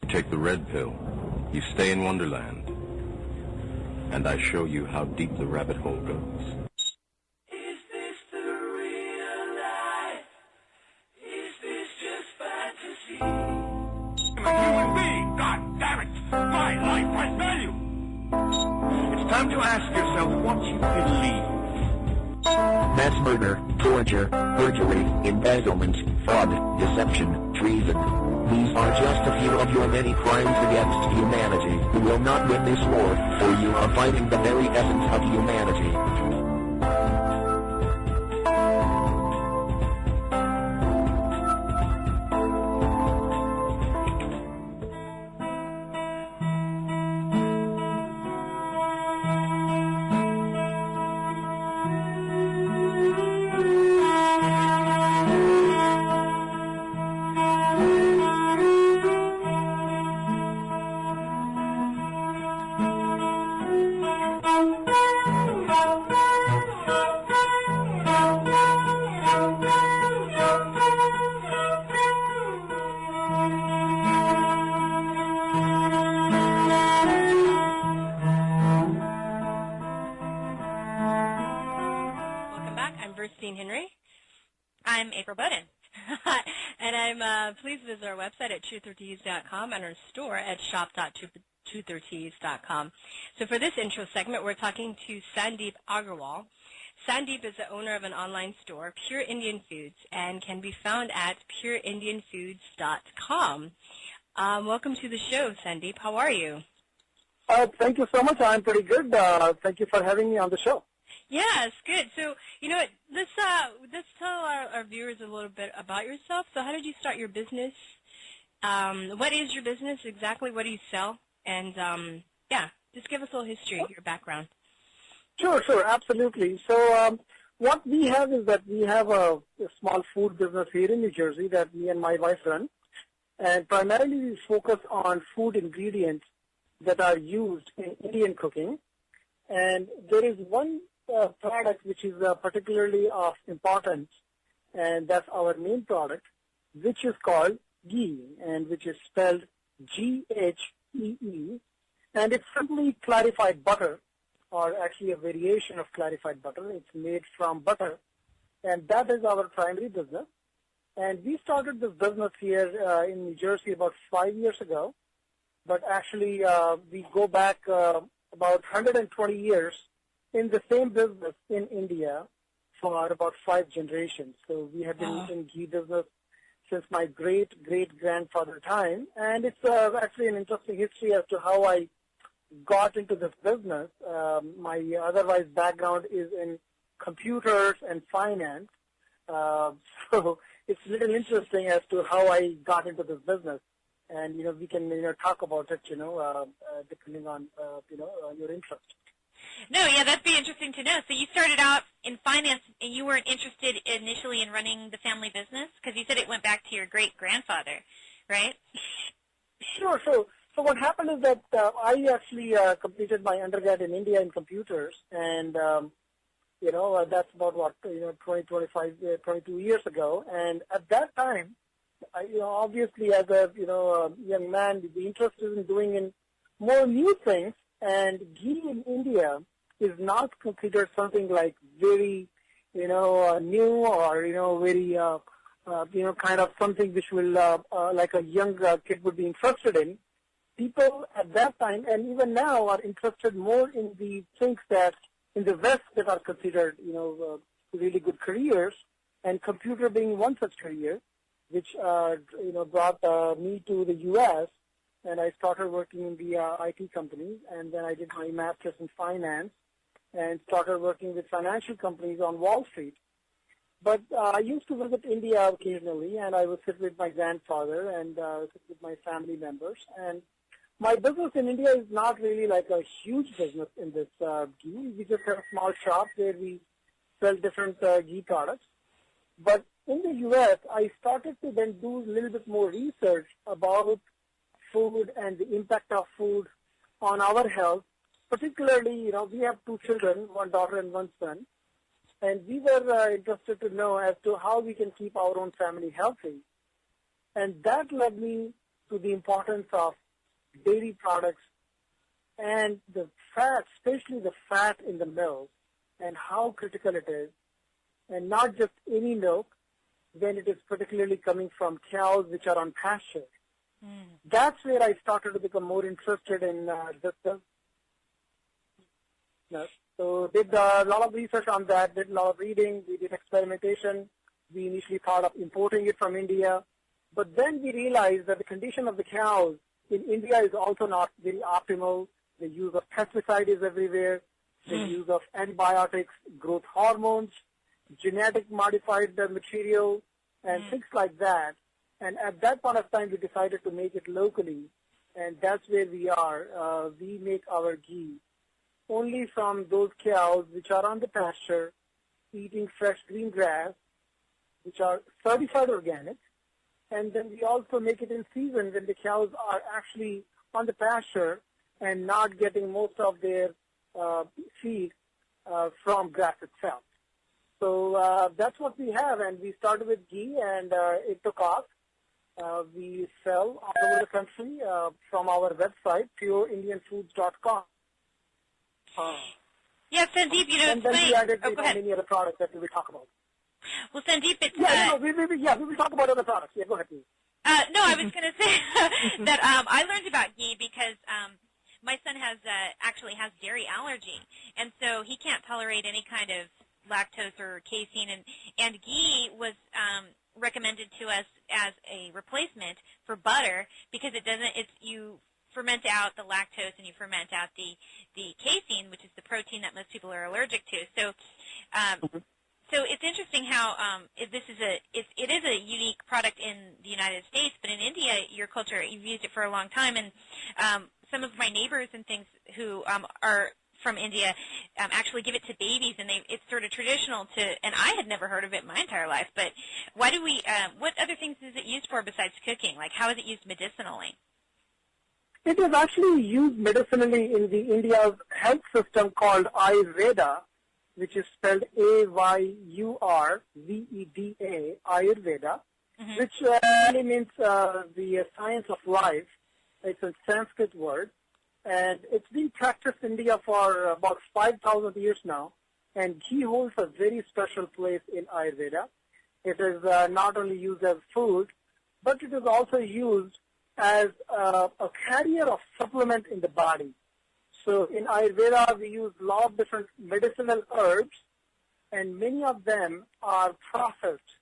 Take the red pill. You stay in Wonderland. And I show you how deep the rabbit hole goes. Is this the real life? Is this just fantasy? I'm a human being, god damn it! My life has value! It's time to ask yourself what you believe. Mass murder, torture, perjury, embezzlement, fraud, deception, treason. These are just a few of your many crimes against humanity. You will not win this war, for you are fighting the very essence of humanity. Please visit our website at truthertease.com and our store at shop.truthertease.com. So for this intro segment, we're talking to Sandeep Agarwal. Sandeep is the owner of an online store, Pure Indian Foods, and can be found at pureindianfoods.com. Welcome to the show, Sandeep. How are you? Thank you so much. I'm pretty good. Thank you for having me on the show. Yes, good. So, you know, let's tell our viewers a little bit about yourself. So how did you start your business? What is your business exactly? What do you sell? And, yeah, just give us a little history of your background. Sure, absolutely. So what we have is that we have a small food business here in New Jersey that me and my wife run. And primarily we focus on food ingredients that are used in Indian cooking. And there is one product which is particularly of importance, and that's our main product, which is called ghee, and which is spelled G-H-E-E, and it's simply clarified butter, or actually a variation of clarified butter. It's made from butter, and that is our primary business. And we started this business here in New Jersey about 5 years ago, but actually we go back about 120 years in the same business in India for about 5 generations. So we have been in ghee business since my great-great-grandfather time. And it's actually an interesting history as to how I got into this business. My otherwise background is in computers and finance. So it's a little interesting as to how I got into this business. And, we can, talk about it, depending on, your interest. No, yeah, that'd be interesting to know. So you started out in finance, and you weren't interested initially in running the family business? Because you said it went back to your great-grandfather, right? Sure. So what happened is that I actually completed my undergrad in India in computers, and, that's about, 22 years ago. And at that time, obviously as a, young man, the interest is in doing in more new things. And ghee in India is not considered something like very, new or, very, kind of something which will, like a young kid would be interested in. People at that time and even now are interested more in the things that in the West that are considered, really good careers, and computer being one such career, which, brought me to the U.S., and I started working in the IT companies, and then I did my master's in finance and started working with financial companies on Wall Street. But I used to visit India occasionally, and I would sit with my grandfather and sit with my family members. And my business in India is not really like a huge business in this ghee. We just have a small shop where we sell different ghee products. But in the U.S., I started to then do a little bit more research about food and the impact of food on our health. Particularly, we have 2 children, 1 daughter and 1 son. And we were interested to know as to how we can keep our own family healthy. And that led me to the importance of dairy products and the fat, especially the fat in the milk, and how critical it is. And not just any milk, when it is particularly coming from cows which are on pasture. That's where I started to become more interested in this stuff. So did a lot of research on that, did a lot of reading, we did experimentation. We initially thought of importing it from India. But then we realized that the condition of the cows in India is also not very optimal. The use of pesticides is everywhere. The use of antibiotics, growth hormones, genetic modified material, and things like that. And at that point of time, we decided to make it locally, and that's where we are. We make our ghee only from those cows which are on the pasture, eating fresh green grass, which are certified organic. And then we also make it in season when the cows are actually on the pasture and not getting most of their feed from grass itself. So that's what we have, and we started with ghee, and it took off. We sell all over the country from our website, pureindianfoods.com. Yeah, Sandeep, you know, and then funny. we added Go ahead. many other products that we will talk about. Well, Sandeep, it's... we will talk about other products. Yeah, go ahead, please. No, I was going to say that I learned about ghee because my son actually has dairy allergy, and so he can't tolerate any kind of lactose or casein, and ghee was recommended to us as a replacement for butter because you ferment out the lactose and you ferment out the casein, which is the protein that most people are allergic to. So so it's interesting how it is a unique product in the United States, but in India, your culture, you've used it for a long time, and some of my neighbors and things who are from India actually give it to babies, and it's sort of traditional and I had never heard of it my entire life, but why do we, what other things is it used for besides cooking? Like, how is it used medicinally? It is actually used medicinally in the India's health system called Ayurveda, which is spelled Ayurveda, Ayurveda, which really means the science of life. It's a Sanskrit word, and it's been practiced in India for about 5,000 years now, and ghee holds a very special place in Ayurveda. It is not only used as food, but it is also used as a carrier of supplement in the body. So in Ayurveda, we use a lot of different medicinal herbs, and many of them are processed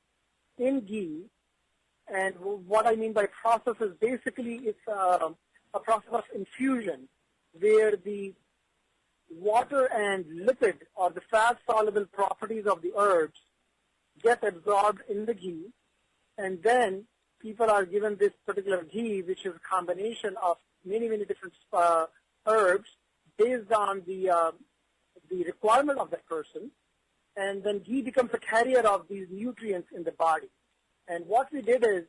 in ghee. And what I mean by process is basically it's a process of infusion, where the water and lipid or the fat-soluble properties of the herbs get absorbed in the ghee, and then people are given this particular ghee, which is a combination of many, many different herbs based on the requirement of that person, and then ghee becomes a carrier of these nutrients in the body. And what we did is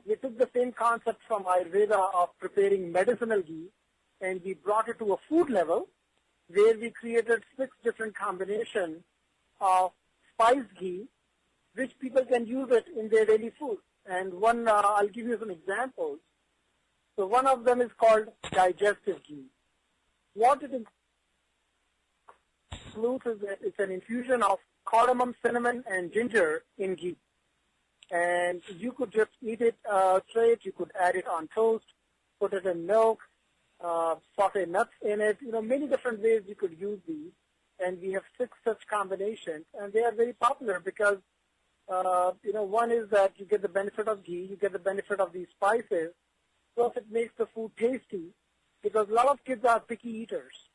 we took the same concept from Ayurveda of preparing medicinal ghee, and we brought it to a food level, where we created 6 different combinations of spiced ghee, which people can use it in their daily food. And one, I'll give you some examples. So one of them is called digestive ghee. What it includes is that it's an infusion of cardamom, cinnamon, and ginger in ghee. And you could just eat it straight. You could add it on toast, put it in milk, saute nuts in it. You know, many different ways you could use these. And we have 6 such combinations, and they are very popular because, you know, one is that you get the benefit of ghee, you get the benefit of these spices, plus it makes the food tasty, because a lot of kids are picky eaters.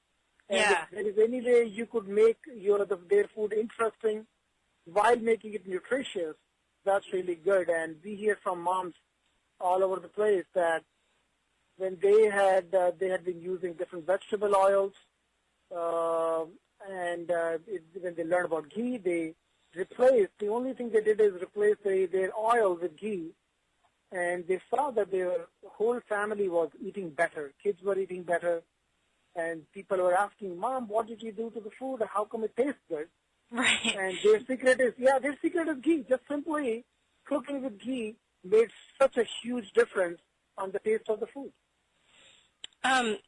And if there is any way you could make their food interesting while making it nutritious, that's really good. And we hear from moms all over the place that when they had been using different vegetable oils, and when they learned about ghee, they replaced, the only thing they did is replace their oil with ghee, and they saw that their whole family was eating better. Kids were eating better, and people were asking, Mom, what did you do to the food? How come it tastes good? Right. And their secret is ghee. Just simply cooking with ghee made such a huge difference on the taste of the food. I'm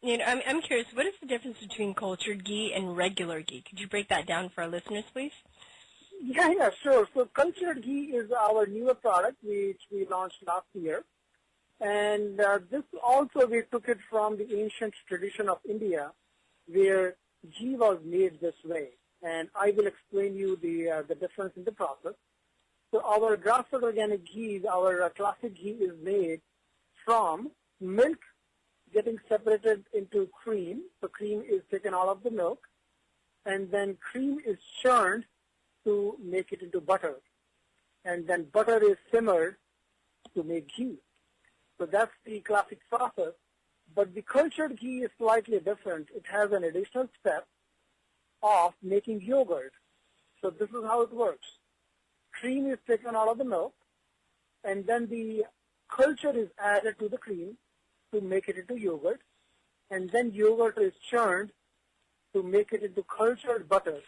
curious, what is the difference between cultured ghee and regular ghee? Could you break that down for our listeners, please? Yeah, sure. So cultured ghee is our newer product, which we launched last year. And this also, we took it from the ancient tradition of India, where ghee was made this way. And I will explain you the difference in the process. So our grass-fed organic ghee, our classic ghee, is made from milk getting separated into cream. So cream is taken out of the milk, and then cream is churned to make it into butter. And then butter is simmered to make ghee. So that's the classic process. But the cultured ghee is slightly different. It has an additional step of making yogurt. So this is how it works. Cream is taken out of the milk, and then the culture is added to the cream to make it into yogurt, and then yogurt is churned to make it into cultured butter,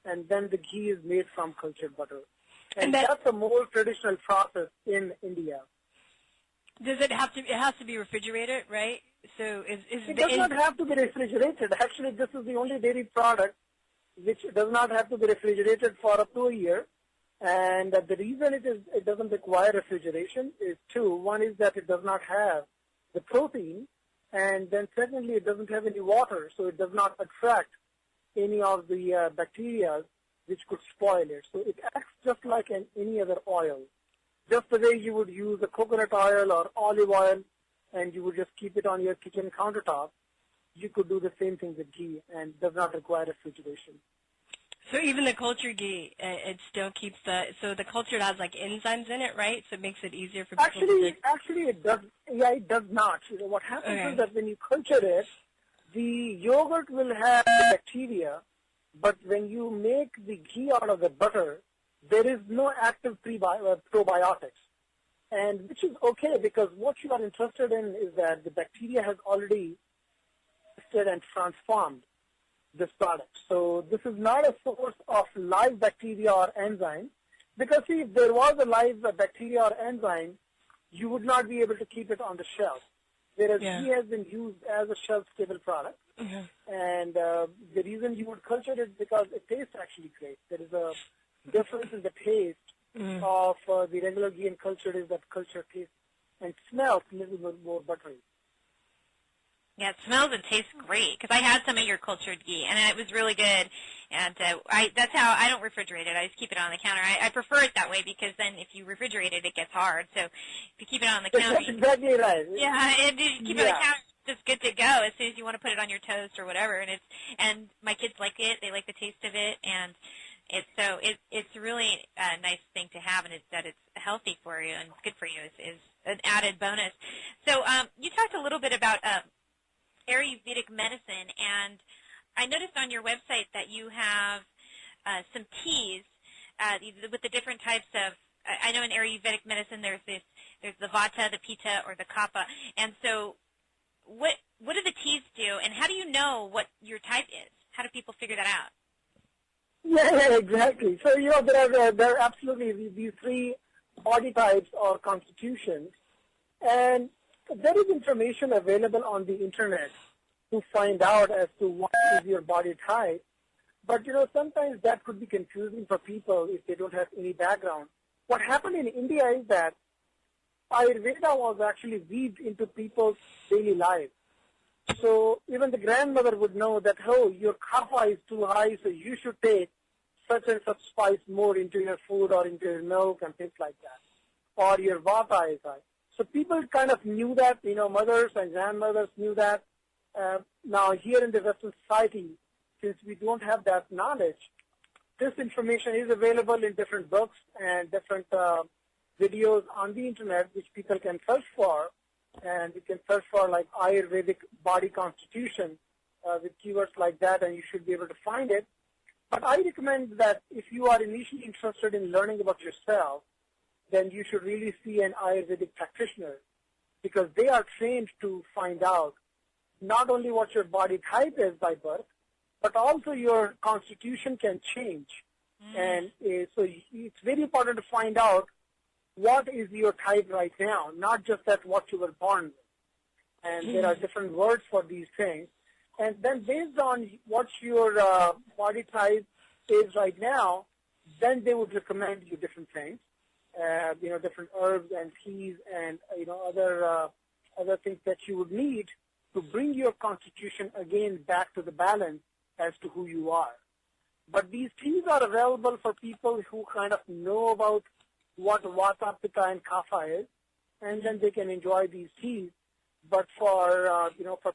and then the ghee is made from cultured butter. And that's a more traditional process in India. Does it have to? It has to be refrigerated, right? So it does not have to be refrigerated. Actually, this is the only dairy product which does not have to be refrigerated for up to a year. And the reason it doesn't require refrigeration is two. One is that it does not have the protein, and then secondly, it doesn't have any water, so it does not attract any of the bacteria which could spoil it. So it acts just like any other oil. Just the way you would use a coconut oil or olive oil, and you would just keep it on your kitchen countertop, you could do the same thing with ghee and does not require refrigeration. So even the cultured ghee, it still keeps so the cultured has like enzymes in it, right? So it makes it easier for people to... Actually, it does. Yeah, it does not. What happens is that when you culture it, the yogurt will have bacteria, but when you make the ghee out of the butter, there is no active probiotics, and which is okay because what you are interested in is that the bacteria has already tested and transformed this product. So this is not a source of live bacteria or enzyme, because see, if there was a live bacteria or enzyme, you would not be able to keep it on the shelf. Whereas ghee has been used as a shelf-stable product, and the reason you would culture it is because it tastes actually great. There is a difference in the taste of the regular ghee and cultured is that cultured tastes and smells a little bit more buttery. Yeah, it smells and tastes great because I had some of your cultured ghee and it was really good. And that's how I don't refrigerate it. I just keep it on the counter. I prefer it that way because then if you refrigerate it, it gets hard. So if you keep it on the counter, that's exactly right. Yeah, and you keep it on the counter. It's good to go as soon as you want to put it on your toast or whatever. And my kids like it. They like the taste of it, and it's really a nice thing to have, and that it's healthy for you and good for you is an added bonus. So you talked a little bit about Ayurvedic medicine, and I noticed on your website that you have some teas with the different types of. I know in Ayurvedic medicine there's the Vata, the Pitta, or the Kapha, and so what do the teas do, and how do you know what your type is? How do people figure that out? Yeah, exactly. So there are absolutely these three body types or constitutions, and there is information available on the internet to find out as to what is your body type. But, sometimes that could be confusing for people if they don't have any background. What happened in India is that Ayurveda was actually weaved into people's daily lives. So even the grandmother would know that, your kapha is too high, so you should take such and such spice more into your food or into your milk and things like that. Or your vata is high. So people kind of knew that, mothers and grandmothers knew that. Now here in the Western society, since we don't have that knowledge, this information is available in different books and different videos on the internet which people can search for. And you can search for like Ayurvedic body constitution with keywords like that, and you should be able to find it. But I recommend that if you are initially interested in learning about yourself, then you should really see an Ayurvedic practitioner, because they are trained to find out not only what your body type is by birth, but also your constitution can change And so it's very important to find out what is your type right now, not just that what you were born with. And there are different words for these things. And then based on what your body type is right now, then they would recommend you different things, different herbs and teas and, other things that you would need to bring your constitution again back to the balance as to who you are. But these teas are available for people who kind of know about what Vata, Pitta, and Kapha is, and then they can enjoy these teas. But for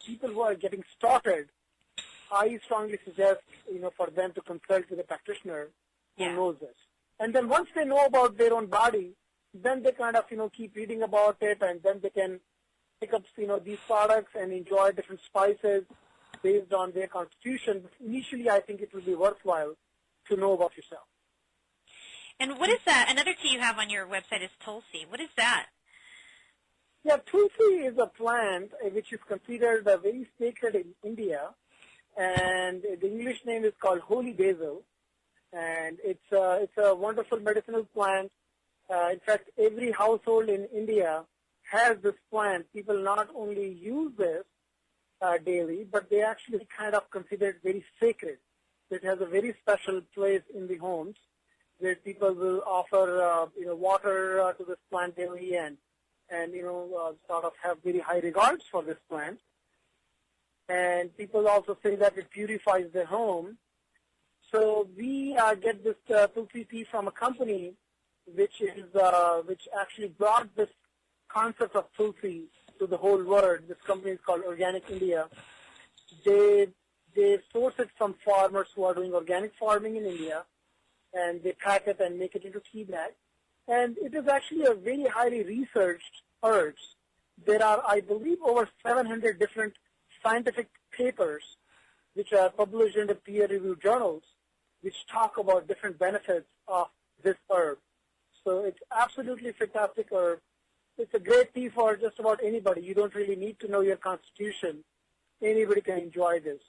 people who are getting started, I strongly suggest, for them to consult with a practitioner who knows this. And then once they know about their own body, then they kind of, keep reading about it, and then they can pick up, these products and enjoy different spices based on their constitution. But initially, I think it will be worthwhile to know about yourself. And what is that? Another tea you have on your website is Tulsi. What is that? Yeah, Tulsi is a plant which is considered very sacred in India, and the English name is called holy basil, and it's a wonderful medicinal plant. In fact, every household in India has this plant. People not only use this daily, but they actually kind of consider it very sacred. It has a very special place in the homes where people will offer water to this plant daily and sort of have very high regards for this plant. And people also say that it purifies their home. So we get this Tulsi tea from a company which actually brought this concept of Tulsi to the whole world. This company is called Organic India. They source it from farmers who are doing organic farming in India, and they pack it and make it into tea bag. And it is actually a very highly researched herbs. There are, I believe, over 700 different scientific papers which are published in the peer-reviewed journals which talk about different benefits of this herb. So it's absolutely fantastic herb. It's a great tea for just about anybody. You don't really need to know your constitution. Anybody can enjoy this,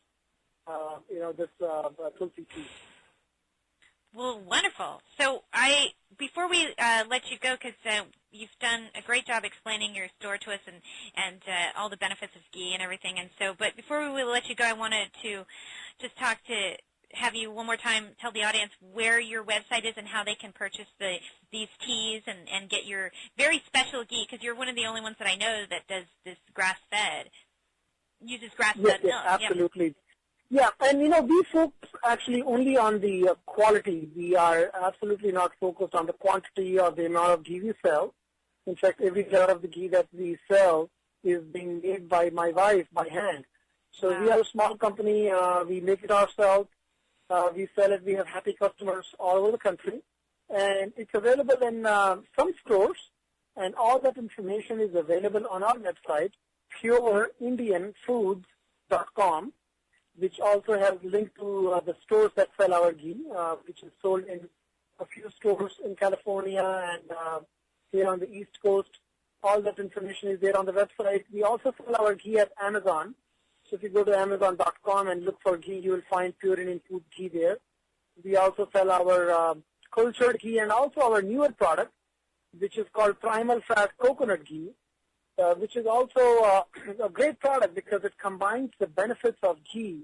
Tulsi tea. Well, wonderful. So before we let you go, because you've done a great job explaining your store to us and all the benefits of ghee and everything, but before we let you go, I wanted to just have you one more time tell the audience where your website is and how they can purchase these teas and get your very special ghee, because you're one of the only ones that I know that does this uses grass-fed milk. Yes, absolutely. Yep. Yeah, and we focus actually only on the quality. We are absolutely not focused on the quantity or the amount of ghee we sell. In fact, every jar of the ghee that we sell is being made by my wife by hand. So we are a small company. We make it ourselves. We sell it. We have happy customers all over the country. And it's available in some stores, and all that information is available on our website, pureindianfoods.com. which also has link to the stores that sell our ghee, which is sold in a few stores in California and here on the East Coast. All that information is there on the website. We also sell our ghee at Amazon. So if you go to Amazon.com and look for ghee, you will find Pure Indian Food ghee there. We also sell our cultured ghee and also our newer product, which is called Primal Fat Coconut Ghee, which is also a great product because it combines the benefits of ghee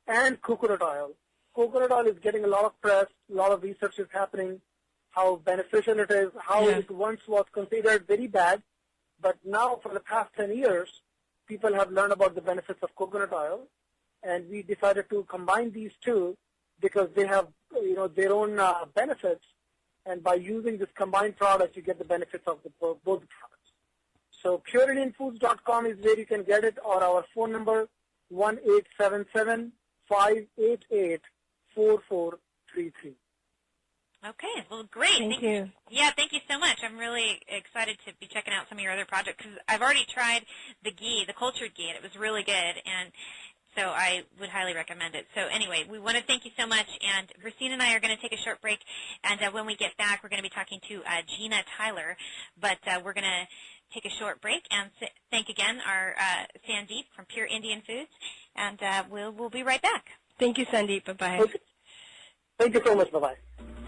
and coconut oil. Coconut oil is getting a lot of press, a lot of research is happening, how beneficial it is, how it once was considered very bad, but now for the past 10 years, people have learned about the benefits of coconut oil, and we decided to combine these two because they have their own benefits, and by using this combined product, you get the benefits of both products. So pureindianfoods.com is where you can get it, or our phone number 1-877-588-4433. Okay, well, great. Thank you. Yeah, thank you so much. I'm really excited to be checking out some of your other projects because I've already tried the ghee, the cultured ghee, and it was really good, and so I would highly recommend it. So anyway, we want to thank you so much, and Virstyne and I are going to take a short break, and when we get back, we're going to be talking to Gina Tyler, but we're going to take a short break and thank again our Sandeep from Pure Indian Foods, and we'll be right back. Thank you, Sandeep. Bye-bye. Okay. Thank you so much. Bye-bye.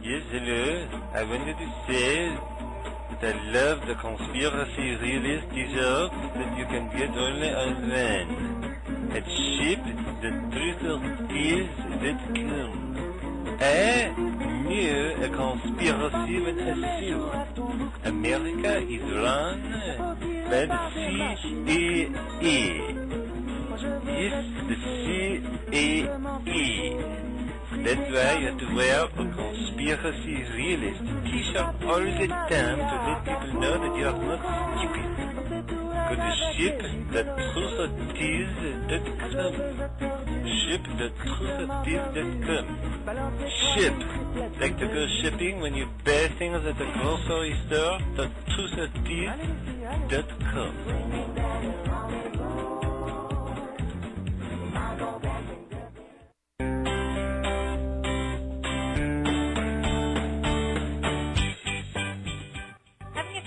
Yes, hello. I wanted to say that I love the conspiracy realist t-shirt that you can get only online at shipthetrutherstills.com. I knew a conspiracy when I saw it. America is run by the CIA. Yes, the CIA. That's why you have to wear a conspiracy realist t-shirt all the time to let people know that you are not stupid. Go to ship.truthoftease.com. Ship.truthoftease.com. Ship. Like to go shopping when you buy things at the grocery store. .truthoftease.com.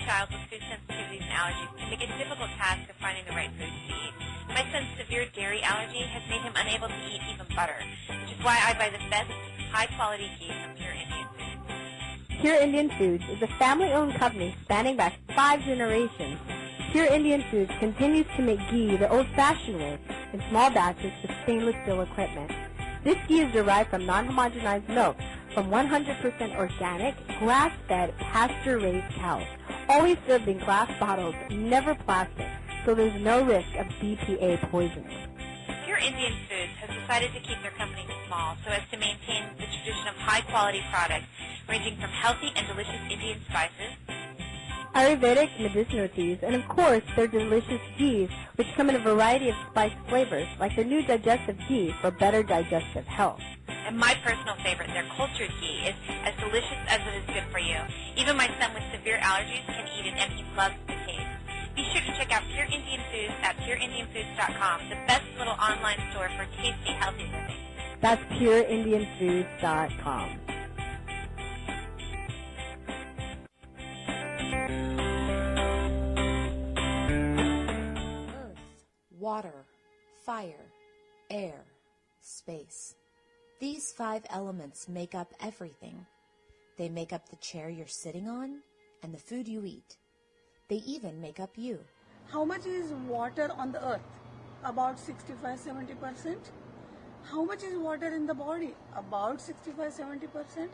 Child with food sensitivities and allergies can make a difficult task of finding the right foods to eat. My son's severe dairy allergy has made him unable to eat even butter, which is why I buy the best, high-quality ghee from Pure Indian Foods. Pure Indian Foods is a family-owned company spanning back 5 generations. Pure Indian Foods continues to make ghee the old-fashioned way in small batches with stainless steel equipment. This ghee is derived from non-homogenized milk from 100% organic, grass-fed, pasture-raised cows, always served in glass bottles, never plastic, so there's no risk of BPA poisoning. Pure Indian Foods has decided to keep their company small so as to maintain the tradition of high-quality products ranging from healthy and delicious Indian spices, Ayurvedic medicinal teas, and of course their delicious ghees, which come in a variety of spice flavors, like the new digestive ghee for better digestive health. And my personal favorite, their cultured ghee, is as delicious as it is good for you. Even my son with severe allergies can eat it, and he loves the taste. Be sure to check out Pure Indian Foods at pureindianfoods.com, the best little online store for tasty, healthy living. That's pureindianfoods.com. Earth, water, fire, air, space. These 5 elements make up everything. They make up the chair you're sitting on and the food you eat. They even make up you. How much is water on the earth? About 65-70%. How much is water in the body? About 65-70%.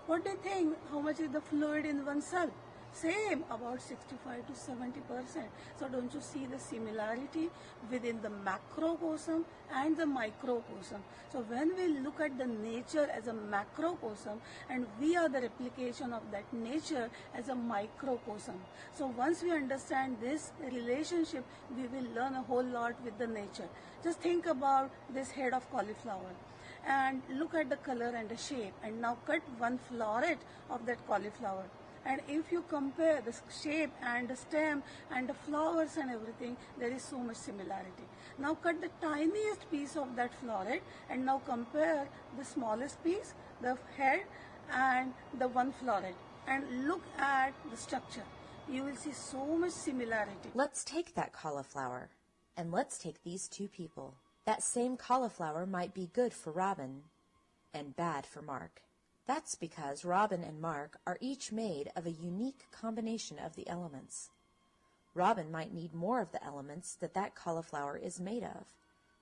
What do you think? How much is the fluid in one cell? Same, about 65 to 70%. So don't you see the similarity within the macrocosm and the microcosm? So when we look at the nature as a macrocosm, and we are the replication of that nature as a microcosm. So once we understand this relationship, we will learn a whole lot with the nature. Just think about this head of cauliflower and look at the color and the shape, and now cut one floret of that cauliflower. And if you compare the shape and the stem and the flowers and everything, there is so much similarity. Now cut the tiniest piece of that floret and now compare the smallest piece, the head and the one floret, and look at the structure. You will see so much similarity. Let's take that cauliflower, and let's take these 2 people. That same cauliflower might be good for Robin and bad for Mark. That's because Robin and Mark are each made of a unique combination of the elements. Robin might need more of the elements that cauliflower is made of.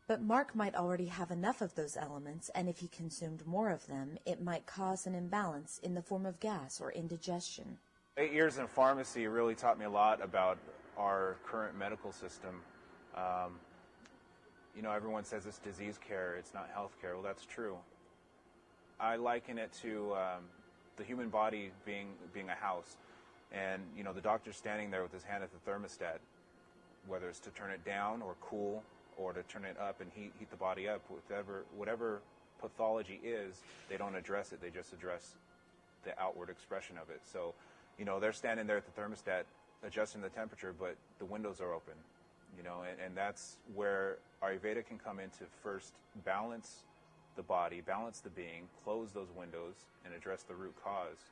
But Mark might already have enough of those elements, and if he consumed more of them, it might cause an imbalance in the form of gas or indigestion. 8 years in pharmacy really taught me a lot about our current medical system. Everyone says it's disease care, it's not health care. Well, that's true. I liken it to the human body being a house, and the doctor's standing there with his hand at the thermostat, whether it's to turn it down or cool, or to turn it up and heat the body up. Whatever pathology is, they don't address it; they just address the outward expression of it. So, they're standing there at the thermostat adjusting the temperature, but the windows are open. And that's where Ayurveda can come in to first balance the body, balance the being, close those windows, and address the root cause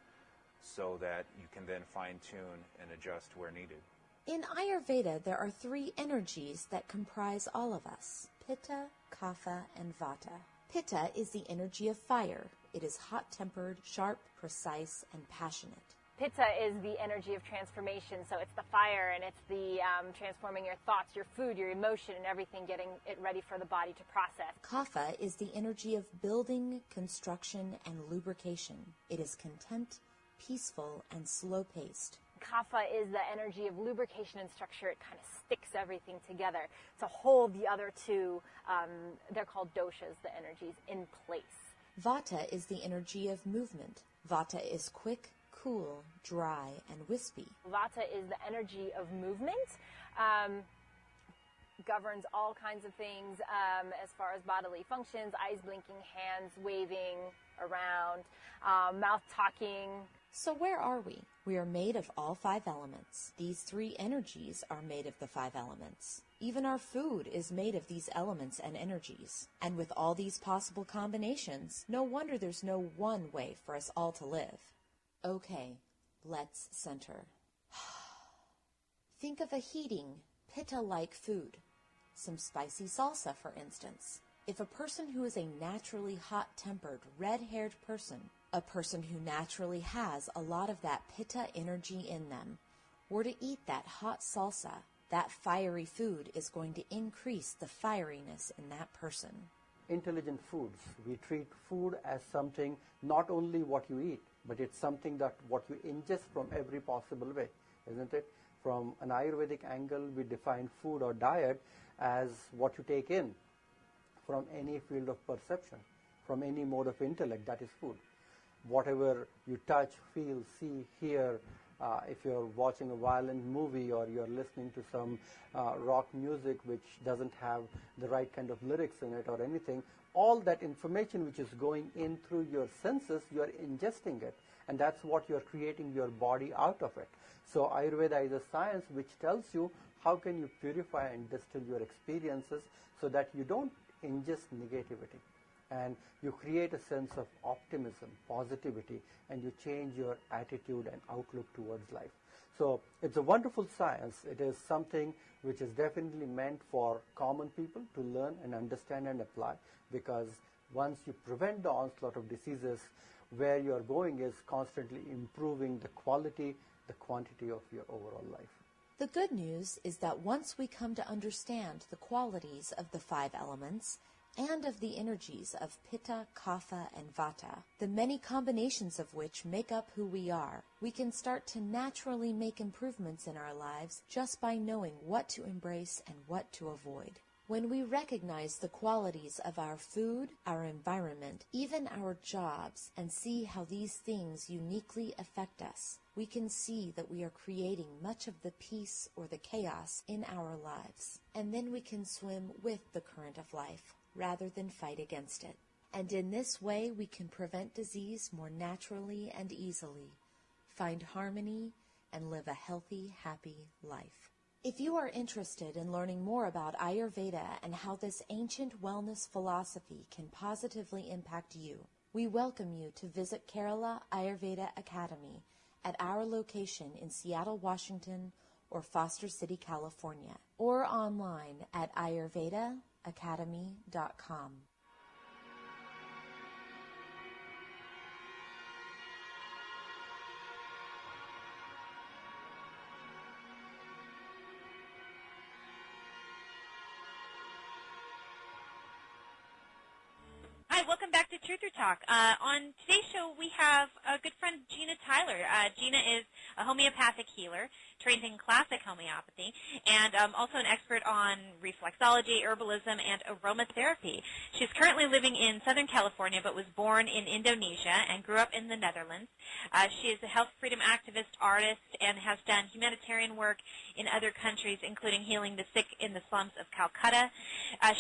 so that you can then fine-tune and adjust where needed. In Ayurveda, there are 3 energies that comprise all of us: Pitta, Kapha, and Vata. Pitta is the energy of fire. It is hot-tempered, sharp, precise, and passionate. Pitta is the energy of transformation, so it's the fire, and it's the transforming your thoughts, your food, your emotion, and everything, getting it ready for the body to process. Kapha is the energy of building, construction, and lubrication. It is content, peaceful, and slow-paced. Kapha is the energy of lubrication and structure. It kind of sticks everything together to hold the other two, they're called doshas, the energies, in place. Vata is the energy of movement. Vata is quick, cool, dry, and wispy. Vata is the energy of movement, governs all kinds of things as far as bodily functions, eyes blinking, hands waving around, mouth talking. So where are we? We are made of all 5 elements. These 3 energies are made of the 5 elements. Even our food is made of these elements and energies. And with all these possible combinations, no wonder there's no one way for us all to live. Okay, let's center. Think of a heating, pitta-like food. Some spicy salsa, for instance. If a person who is a naturally hot-tempered, red-haired person, a person who naturally has a lot of that pitta energy in them, were to eat that hot salsa, that fiery food is going to increase the fieriness in that person. Intelligent foods. We treat food as something, not only what you eat, but it's something that what you ingest from every possible way, isn't it? From an Ayurvedic angle, we define food or diet as what you take in from any field of perception, from any mode of intellect, that is food. Whatever you touch, feel, see, hear, if you're watching a violent movie or you're listening to some rock music which doesn't have the right kind of lyrics in it or anything, all that information which is going in through your senses, you're ingesting it. And that's what you're creating your body out of it. So Ayurveda is a science which tells you how can you purify and distill your experiences so that you don't ingest negativity. And you create a sense of optimism, positivity, and you change your attitude and outlook towards life. So it's a wonderful science. It is something which is definitely meant for common people to learn and understand and apply, because once you prevent the onslaught of diseases, where you're going is constantly improving the quality, the quantity of your overall life. The good news is that once we come to understand the qualities of the 5 elements, and of the energies of Pitta, Kapha, and Vata, the many combinations of which make up who we are, we can start to naturally make improvements in our lives just by knowing what to embrace and what to avoid. When we recognize the qualities of our food, our environment, even our jobs, and see how these things uniquely affect us, we can see that we are creating much of the peace or the chaos in our lives. And then we can swim with the current of life, rather than fight against it. And in this way we can prevent disease more naturally and easily, find harmony, and live a healthy, happy life. If you are interested in learning more about Ayurveda and how this ancient wellness philosophy can positively impact you, we welcome you to visit Kerala Ayurveda Academy at our location in Seattle, Washington, or Foster City, California, or online at ayurvedaacademy.com. Hi, welcome back to Truth or Talk. On today's show, we have a good friend, Gina Tyler. Gina is a homeopathic healer, trained in classic homeopathy, and also an expert on reflexology, herbalism, and aromatherapy. She's currently living in Southern California, but was born in Indonesia and grew up in the Netherlands. She is a health freedom activist, artist, and has done humanitarian work in other countries, including healing the sick in the slums of Calcutta.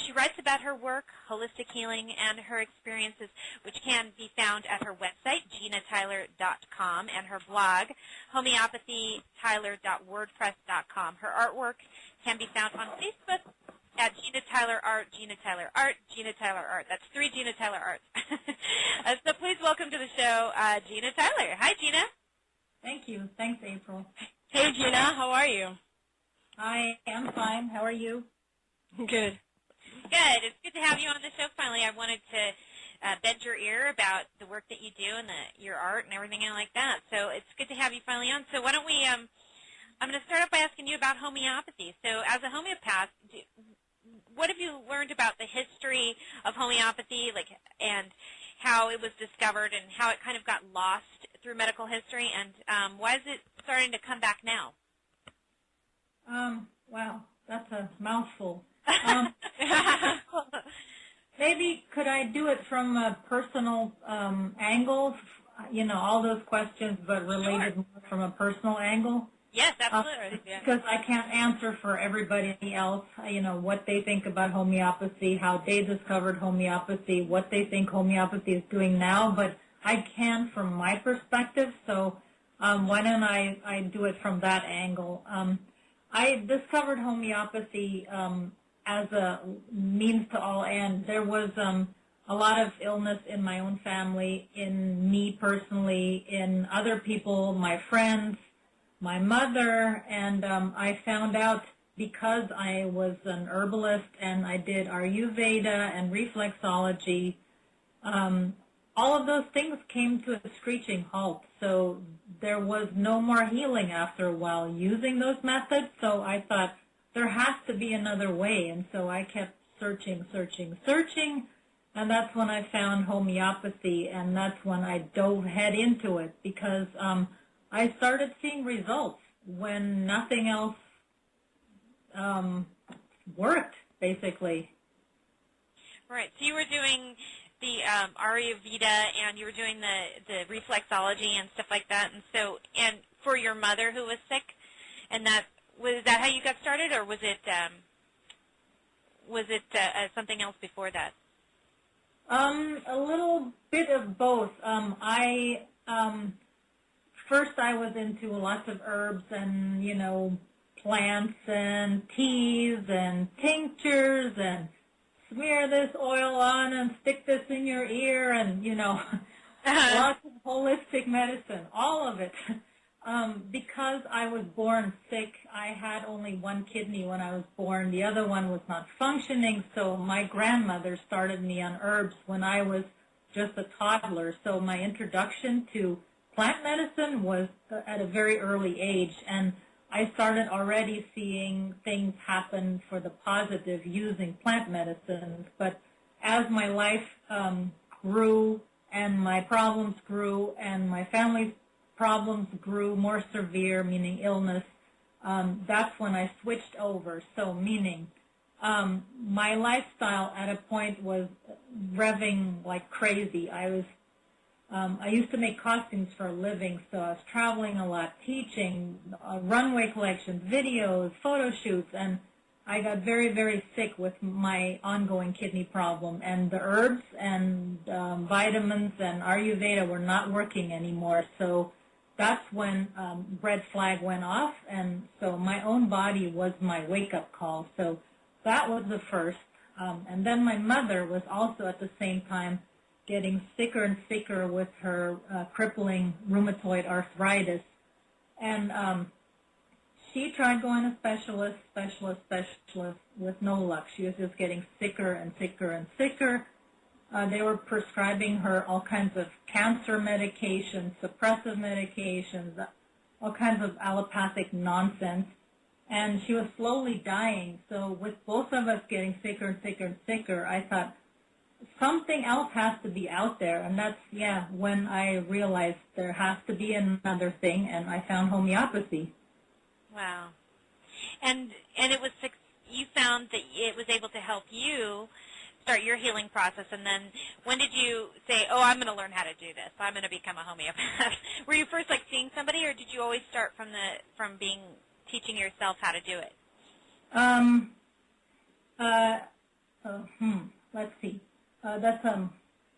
She writes about her work, holistic healing, and her experiences, which can be found at her website, ginatyler.com, and her blog, homeopathytyler.wordpress.com. Her artwork can be found on Facebook at Gina Tyler Art, Gina Tyler Art, Gina Tyler Art. That's 3 Gina Tyler Arts. So please welcome to the show, Gina Tyler. Hi, Gina. Thank you. Thanks, April. Hey, Gina. How are you? I am fine. How are you? Good. Good. It's good to have you on the show finally. I wanted to bend your ear about the work that you do and your art and everything like that. So it's good to have you finally on. So why don't we, I'm going to start off by asking you about homeopathy. So as a homeopath, what have you learned about the history of homeopathy, and how it was discovered and how it kind of got lost through medical history, and why is it starting to come back now? Wow, that's a mouthful. Maybe could I do it from a personal angle? All those questions, but related more from a personal angle? Yes, absolutely. Because I can't answer for everybody else, what they think about homeopathy, how they discovered homeopathy, what they think homeopathy is doing now, but I can from my perspective, so why don't I do it from that angle? I discovered homeopathy as a means to all end. There was a lot of illness in my own family, in me personally, in other people, my friends, my mother, and I found out because I was an herbalist and I did Ayurveda and reflexology, all of those things came to a screeching halt. So there was no more healing after a while using those methods. So I thought there has to be another way. And so I kept searching. And that's when I found homeopathy. And that's when I dove head into it because I started seeing results when nothing else worked, basically. Right. So you were doing the Ayurveda, and you were doing the reflexology and stuff like that, and for your mother who was sick, and was that how you got started, or was it something else before that? A little bit of both. First I was into lots of herbs and plants and teas and tinctures and smear this oil on and stick this in your ear and, lots of holistic medicine, all of it. Because I was born sick, I had only one kidney when I was born. The other one was not functioning, so my grandmother started me on herbs when I was just a toddler. So my introduction to plant medicine was at a very early age, and I started already seeing things happen for the positive using plant medicines. But as my life grew and my problems grew and my family's problems grew more severe, meaning illness, that's when I switched over. So meaning my lifestyle at a point was revving like crazy. I used to make costumes for a living, so I was traveling a lot, teaching, runway collections, videos, photo shoots, and I got very, very sick with my ongoing kidney problem. And the herbs and vitamins and Ayurveda were not working anymore, so that's when red flag went off, and so my own body was my wake-up call. So that was the first. And then my mother was also at the same time getting sicker and sicker with her crippling rheumatoid arthritis. And she tried going to specialist with no luck. She was just getting sicker and sicker and sicker. They were prescribing her all kinds of cancer medications, suppressive medications, all kinds of allopathic nonsense. And she was slowly dying. So with both of us getting sicker and sicker and sicker, I thought, something else has to be out there, and that's, when I realized there has to be another thing, and I found homeopathy. Wow. And you found that it was able to help you start your healing process, and then when did you say, oh, I'm going to learn how to do this, I'm going to become a homeopath? Were you first seeing somebody, or did you always start from teaching yourself how to do it? Let's see. That's a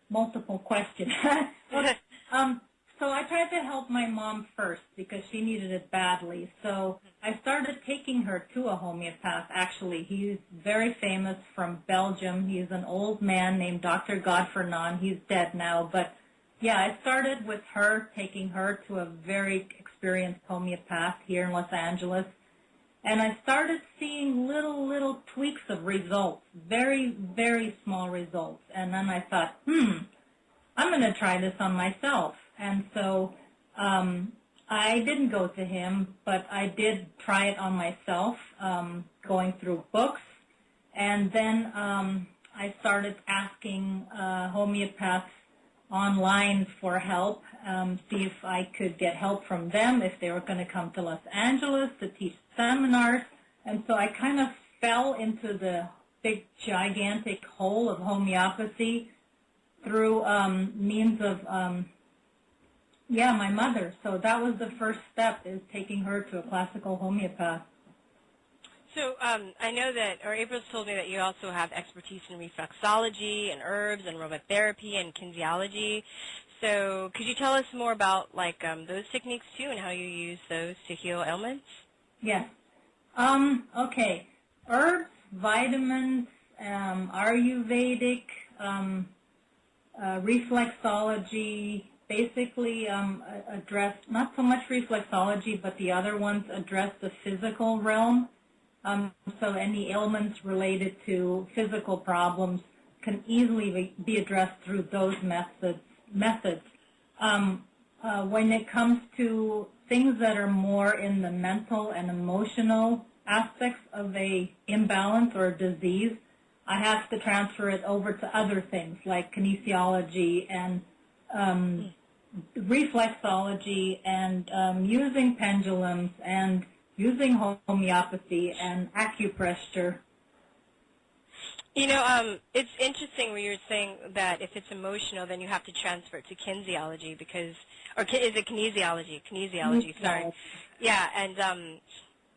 multiple question. So I tried to help my mom first because she needed it badly. So I started taking her to a homeopath, actually. He's very famous from Belgium. He's an old man named Dr. Godfernand. He's dead now. But, I started with her, taking her to a very experienced homeopath here in Los Angeles. And I started seeing little tweaks of results, very, very small results. And then I thought, I'm going to try this on myself. And so I didn't go to him, but I did try it on myself, going through books. And then I started asking homeopaths online for help, see if I could get help from them, if they were going to come to Los Angeles to teach seminars. And so I kind of fell into the big, gigantic hole of homeopathy through means of, my mother. So that was the first step, is taking her to a classical homeopath. So I know that, or April's told me that you also have expertise in reflexology and herbs and aromatherapy and kinesiology. So could you tell us more about those techniques too, and how you use those to heal ailments? Yes. Okay. Herbs, vitamins, Ayurvedic, reflexology, basically address, not so much reflexology, but the other ones address the physical realm. So any ailments related to physical problems can easily be addressed through those methods. When it comes to things that are more in the mental and emotional aspects of a imbalance or a disease, I have to transfer it over to other things like kinesiology and reflexology and using pendulums and using homeopathy and acupressure. You know, it's interesting when you're saying that if it's emotional, then you have to transfer it to kinesiology is it kinesiology? Kinesiology, sorry. Yeah, and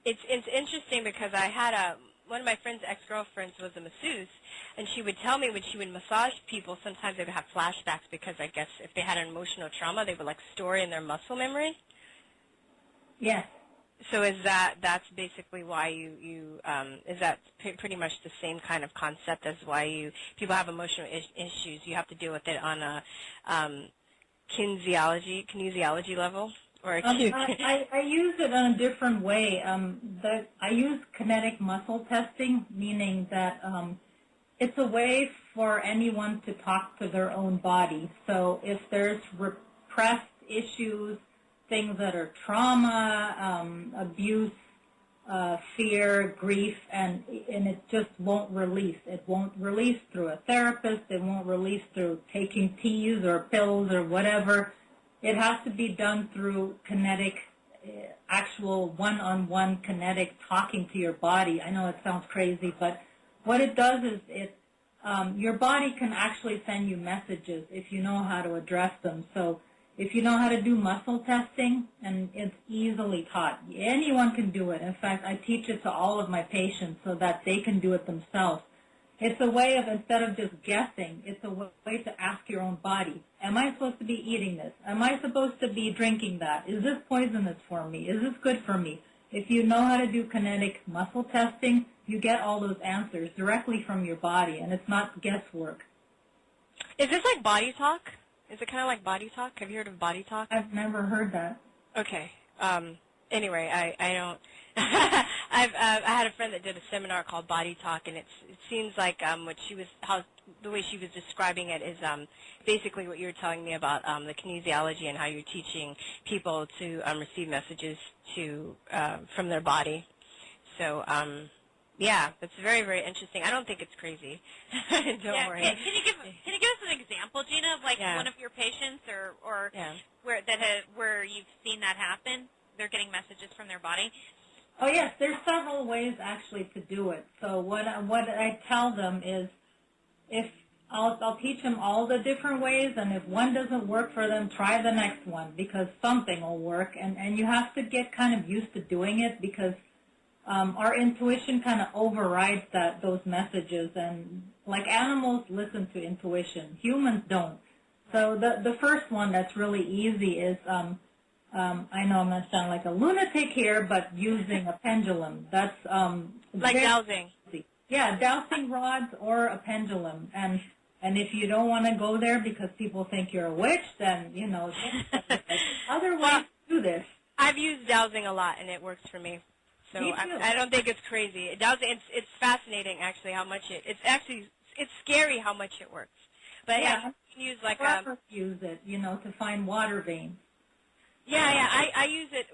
it's interesting because I had one of my friend's ex-girlfriends was a masseuse, and she would tell me when she would massage people, sometimes they would have flashbacks because I guess if they had an emotional trauma, they would store it in their muscle memory. Yes. So that's basically why is that pretty much the same kind of concept as why people have emotional issues? You have to deal with it on a kinesiology level? Or I use it in a different way. I use kinetic muscle testing, meaning that it's a way for anyone to talk to their own body. So if there's repressed issues, things that are trauma, abuse, fear, grief, and it just won't release. It won't release through a therapist. It won't release through taking teas or pills or whatever. It has to be done through kinetic, actual one-on-one kinetic talking to your body. I know it sounds crazy, but what it does is your body can actually send you messages if you know how to address them. So if you know how to do muscle testing, and it's easily taught. Anyone can do it. In fact, I teach it to all of my patients so that they can do it themselves. It's a way of, instead of just guessing, it's a way to ask your own body, am I supposed to be eating this? Am I supposed to be drinking that? Is this poisonous for me? Is this good for me? If you know how to do kinetic muscle testing, you get all those answers directly from your body, and it's not guesswork. Is this like body talk? Is it kind of like body talk? Have you heard of body talk? I've never heard that. Okay. Anyway, I don't. I had a friend that did a seminar called Body Talk, and it seems like the way she was describing it is basically what you were telling me about the kinesiology and how you're teaching people to receive messages from their body. So. Yeah, that's very, very interesting. I don't think it's crazy. Don't worry. Can you give us an example, Gina, of one of your patients or where you've seen that happen? They're getting messages from their body. Oh yes, there's several ways actually to do it. So what I tell them is, if I'll teach them all the different ways, and if one doesn't work for them, try the next one, because something will work, and you have to get kind of used to doing it, because our intuition kind of overrides those messages, and like animals listen to intuition, humans don't. So the first one that's really easy is, I know I'm going to sound like a lunatic here, but using a pendulum. That's like dowsing. Easy. Yeah, dowsing rods or a pendulum, and if you don't want to go there because people think you're a witch, then other ways to do this. I've used dowsing a lot, and it works for me. So Me too. I don't think it's crazy. It's fascinating actually how much it's scary how much it works. But yeah, you can use like use it, to find water veins. I use it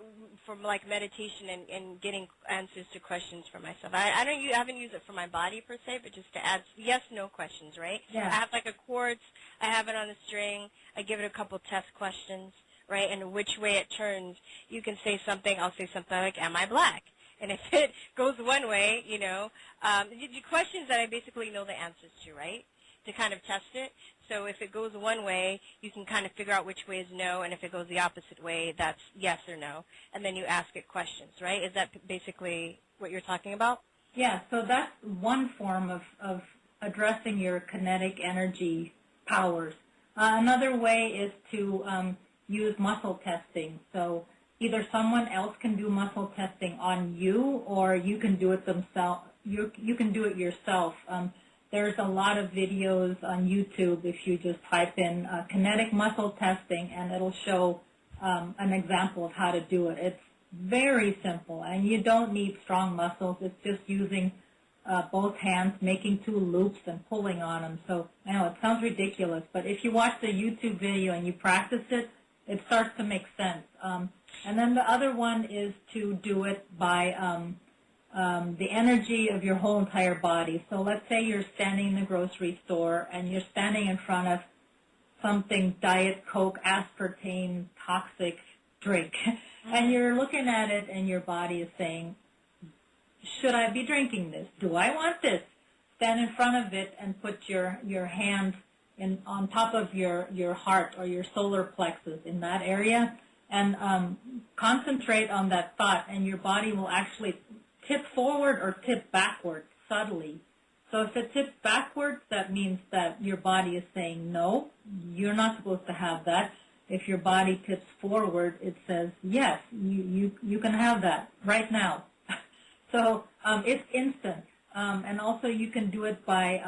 for like meditation and getting answers to questions for myself. I haven't used it for my body per se, but just to add yes/no questions, right? Yeah. I have like a quartz. I have it on a string. I give it a couple test questions, right? And which way it turns, you can say something. I'll say something like, "Am I black?" And if it goes one way, the questions that I basically know the answers to, right? To kind of test it. So if it goes one way, you can kind of figure out which way is no, and if it goes the opposite way, that's yes or no. And then you ask it questions, right? Is that basically what you're talking about? Yeah, so that's one form of addressing your kinetic energy powers. Another way is to use muscle testing. So either someone else can do muscle testing on you, or you can do it themselves. You can do it yourself. There's a lot of videos on YouTube if you just type in kinetic muscle testing, and it'll show an example of how to do it. It's very simple, and you don't need strong muscles. It's just using both hands, making 2 loops and pulling on them. So I know it sounds ridiculous, but if you watch the YouTube video and you practice it, it starts to make sense. And then the other one is to do it by the energy of your whole entire body. So let's say you're standing in the grocery store and you're standing in front of something, Diet Coke, aspartame, toxic drink, and you're looking at it and your body is saying, should I be drinking this? Do I want this? Stand in front of it and put your hand on top of your heart or your solar plexus in that area, and concentrate on that thought, and your body will actually tip forward or tip backward subtly. So if it tips backwards, that means that your body is saying, no, you're not supposed to have that. If your body tips forward, it says, yes, you can have that right now. So it's instant. And also you can do it by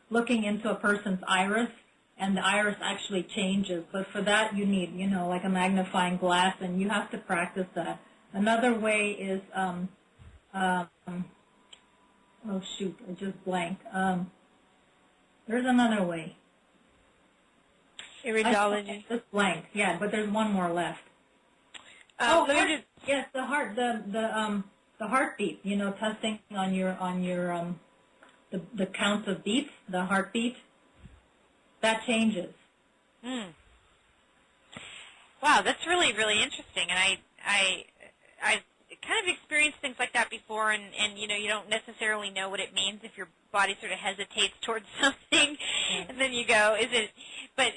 looking into a person's iris, and the iris actually changes. But for that, you need, like a magnifying glass, and you have to practice that. Another way is, oh shoot, I just blanked. There's another way. Iridology. I just blanked. Yeah, but there's one more left. Yes, the heart, the heartbeat. Testing on your the counts of beats, the heartbeat. That changes. Wow, that's really, really interesting, and I've kind of experienced things like that before, and you don't necessarily know what it means if your body sort of hesitates towards something, and then you go, but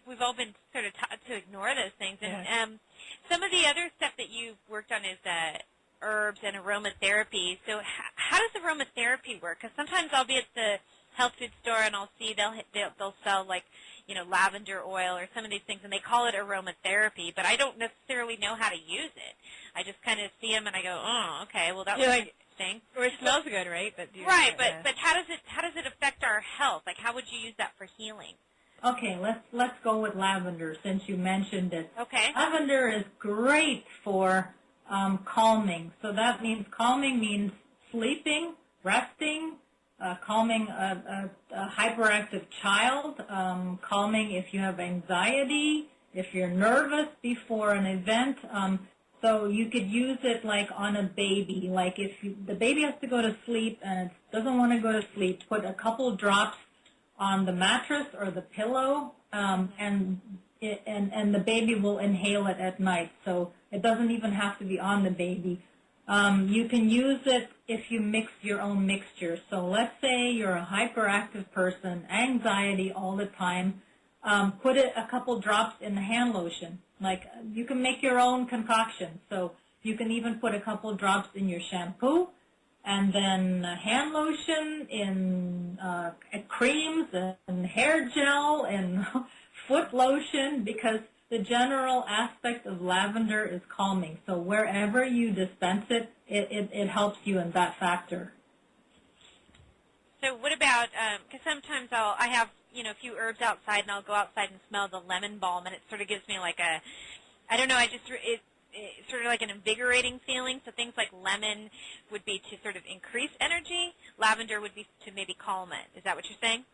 we've all been sort of taught to ignore those things, and some of the other stuff that you've worked on is herbs and aromatherapy. So how does aromatherapy work? Because sometimes I'll be at the health food store and I'll see they'll sell like lavender oil or some of these things, and they call it aromatherapy, but I don't necessarily know how to use it. I just kind of see them and I go, oh, okay, well that was interesting. Or it smells good, right? But how does it affect our health? Like, how would you use that for healing? Okay, let's go with lavender since you mentioned it. Okay. Lavender is great for calming. So that means calming means sleeping, resting, calming a hyperactive child, calming if you have anxiety, if you're nervous before an event. So you could use it like on a baby. Like if the baby has to go to sleep and it doesn't want to go to sleep, put a couple drops on the mattress or the pillow, and the baby will inhale it at night. So it doesn't even have to be on the baby. You can use it if you mix your own mixture. So let's say you're a hyperactive person, anxiety all the time. Put a couple drops in the hand lotion. Like you can make your own concoction. So you can even put a couple drops in your shampoo, and then hand lotion in creams and hair gel and foot lotion, because the general aspect of lavender is calming. So wherever you dispense it, it helps you in that factor. So what about, because sometimes I have, a few herbs outside, and I'll go outside and smell the lemon balm, and it sort of gives me like I don't know, sort of like an invigorating feeling. So things like lemon would be to sort of increase energy. Lavender would be to maybe calm it. Is that what you're saying?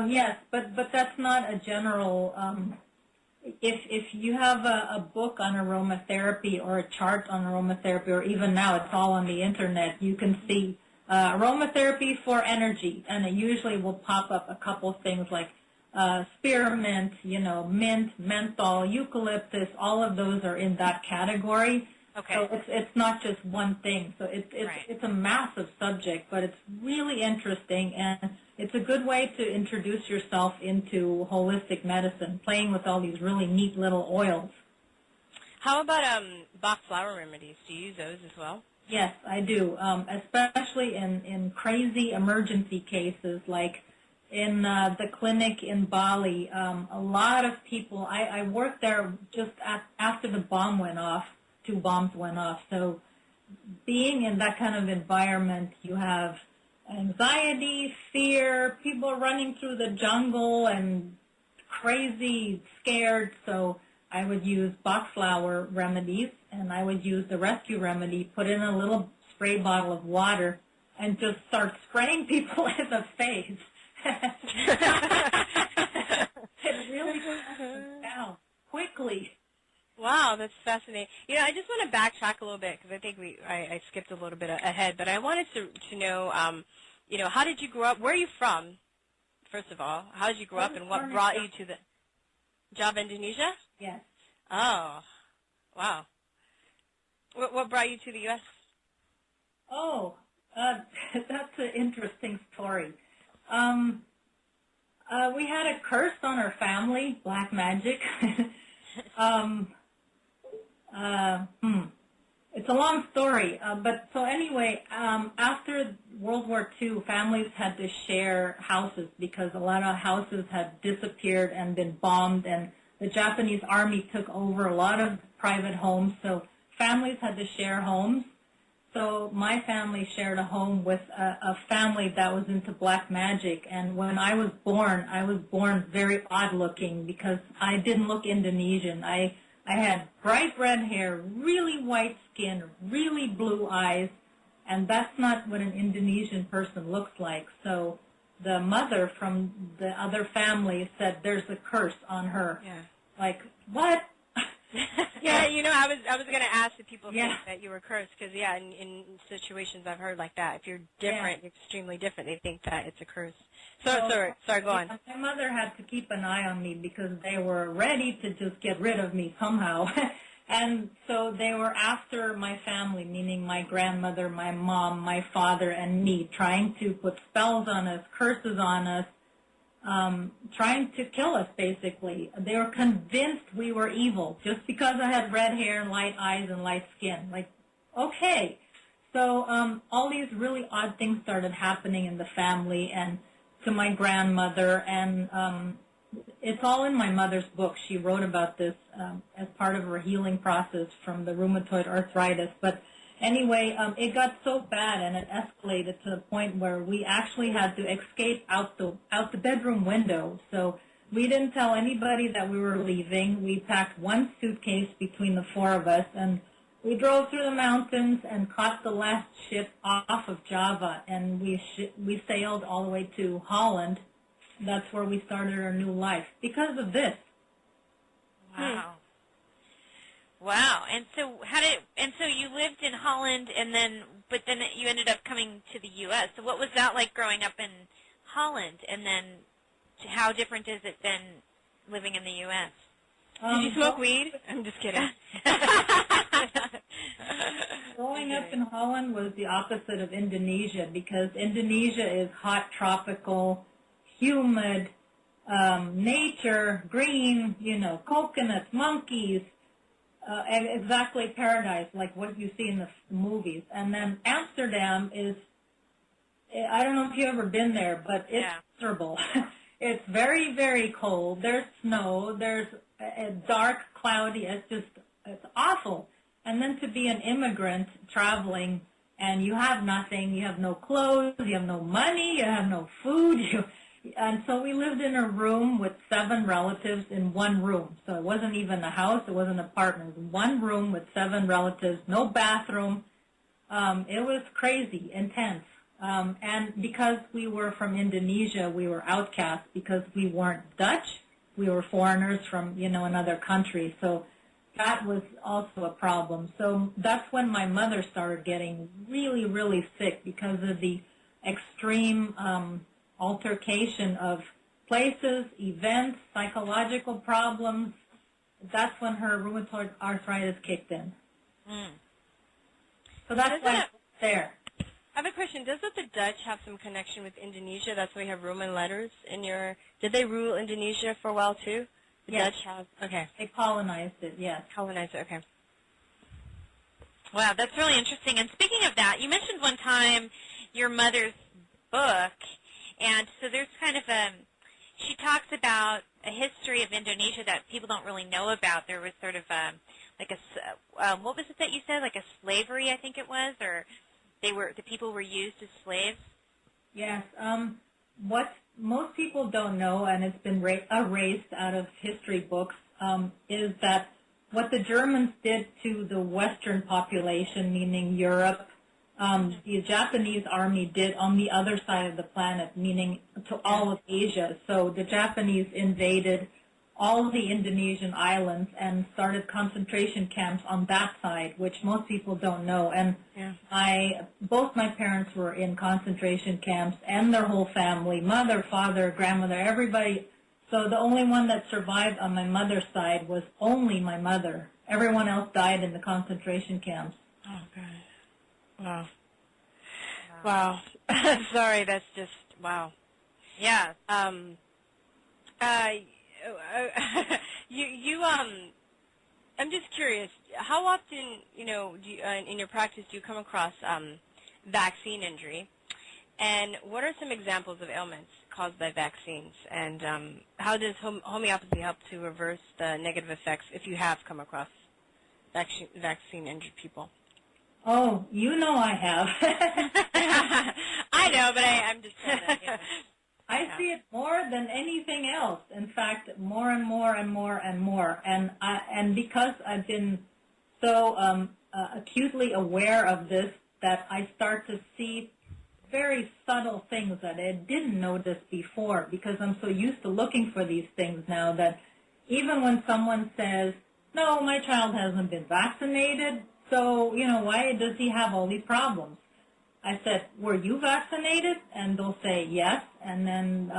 Yes, but that's not a general. If you have a book on aromatherapy or a chart on aromatherapy, or even now it's all on the internet, you can see aromatherapy for energy, and it usually will pop up a couple things like spearmint, mint, menthol, eucalyptus. All of those are in that category. Okay. So it's not just one thing. So it's a massive subject, but it's really interesting, and it's a good way to introduce yourself into holistic medicine, playing with all these really neat little oils. How about Bach flower remedies? Do you use those as well? Yes, I do, especially in crazy emergency cases, like in the clinic in Bali. A lot of people, I worked there just after the bomb went off. 2 bombs went off. So being in that kind of environment, you have anxiety, fear, people running through the jungle and crazy, scared. So I would use Bach flower remedies, and I would use the rescue remedy, put in a little spray bottle of water, and just start spraying people in the face. It really calms them down quickly. Wow, that's fascinating. I just want to backtrack a little bit because I think I skipped a little bit ahead, but I wanted to know, how did you grow up? Where are you from, first of all? How did you grow up, and what brought you to the Java, Indonesia? Yes. Oh, wow. What brought you to the U.S.? Oh, that's an interesting story. We had a curse on our family, black magic. It's a long story, but so anyway, after World War II, families had to share houses because a lot of houses had disappeared and been bombed, and the Japanese army took over a lot of private homes, so families had to share homes. So my family shared a home with a family that was into black magic, and when I was born very odd-looking because I didn't look Indonesian. I had bright red hair, really white skin, really blue eyes, and that's not what an Indonesian person looks like. So the mother from the other family said, "There's a curse on her." Yeah. Like, what? Yeah, I was going to ask if people think that you were cursed because, in situations I've heard like that, if you're different, extremely different, they think that it's a curse. Sorry, go on. My mother had to keep an eye on me because they were ready to just get rid of me somehow. And so they were after my family, meaning my grandmother, my mom, my father, and me, trying to put spells on us, curses on us, trying to kill us, basically. They were convinced we were evil just because I had red hair and light eyes and light skin. Like, okay. So all these really odd things started happening in the family and to my grandmother, and it's all in my mother's book. She wrote about this as part of her healing process from the rheumatoid arthritis. But anyway, it got so bad and it escalated to the point where we actually had to escape out the bedroom window. So we didn't tell anybody that we were leaving. We packed one suitcase between the 4 of us, and we drove through the mountains and caught the last ship off of Java, and we sailed all the way to Holland. That's where we started our new life because of this. Wow. Wow. And so you lived in Holland, but then you ended up coming to the U.S. So what was that like growing up in Holland, and then how different is it than living in the U.S.? Did you smoke weed? I'm just kidding. Growing up in Holland was the opposite of Indonesia because Indonesia is hot, tropical, humid, nature, green, coconuts, monkeys, exactly paradise, like what you see in the movies. And then Amsterdam is, I don't know if you've ever been there, but it's miserable. It's very, very cold. There's snow. There's dark, cloudy. It's awful. And then to be an immigrant traveling and you have nothing, you have no clothes, you have no money, you have no food, And so we lived in a room with 7 relatives in one room. So it wasn't even a house, it wasn't an apartment. It was one room with 7 relatives, no bathroom. It was crazy, intense. And because we were from Indonesia, we were outcasts because we weren't Dutch. We were foreigners from, another country. So that was also a problem. So that's when my mother started getting really, really sick because of the extreme altercation of places, events, psychological problems. That's when her rheumatoid arthritis kicked in. Mm. So that's why it's there. I have a question. Doesn't the Dutch have some connection with Indonesia? That's why you have Roman letters in your... Did they rule Indonesia for a while, too? The Yes. Dutch have... Okay. They colonized it, yes. Colonized it, okay. Wow, that's really interesting. And speaking of that, you mentioned one time your mother's book, and so there's kind of she talks about a history of Indonesia that people don't really know about. There was sort of what was it that you said, like a slavery, I think it was, or the people were used as slaves? Yes. What most people don't know, and it's been erased out of history books, is that what the Germans did to the Western population, meaning Europe, the Japanese army did on the other side of the planet, meaning to all of Asia. So the Japanese invaded all of the Indonesian islands and started concentration camps on that side, which most people don't know. And both my parents were in concentration camps, and their whole family, mother, father, grandmother, everybody. So the only one that survived on my mother's side was only my mother. Everyone else died in the concentration camps. Oh, God. Wow. Wow. Sorry, that's just, wow. Yeah. I'm just curious, how often, do you, in your practice do you come across vaccine injury? And what are some examples of ailments caused by vaccines? And how does homeopathy help to reverse the negative effects if you have come across vaccine-injured people? Oh, I have. I know, but I'm just trying to, I see it more than anything else. In fact, more and more and more and more. And because I've been so acutely aware of this, that I start to see very subtle things that I didn't notice before, because I'm so used to looking for these things now that even when someone says, no, my child hasn't been vaccinated, so, why does he have all these problems? I said, were you vaccinated? And they'll say yes, and then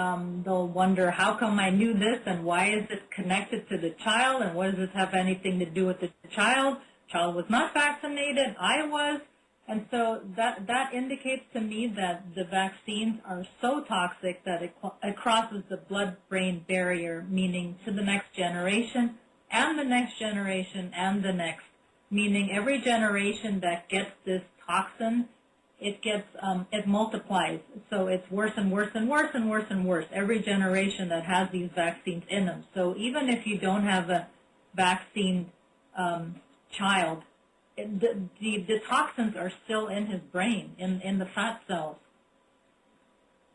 they'll wonder, how come I knew this, and why is this connected to the child, and what does this have anything to do with the child? Child was not vaccinated, I was. And so that indicates to me that the vaccines are so toxic that it crosses the blood-brain barrier, meaning to the next generation, and the next generation, and the next. Meaning every generation that gets this toxin, it multiplies. So it's worse and worse and worse and worse and worse. Every generation that has these vaccines in them. So even if you don't have a vaccine child, the toxins are still in his brain, in the fat cells.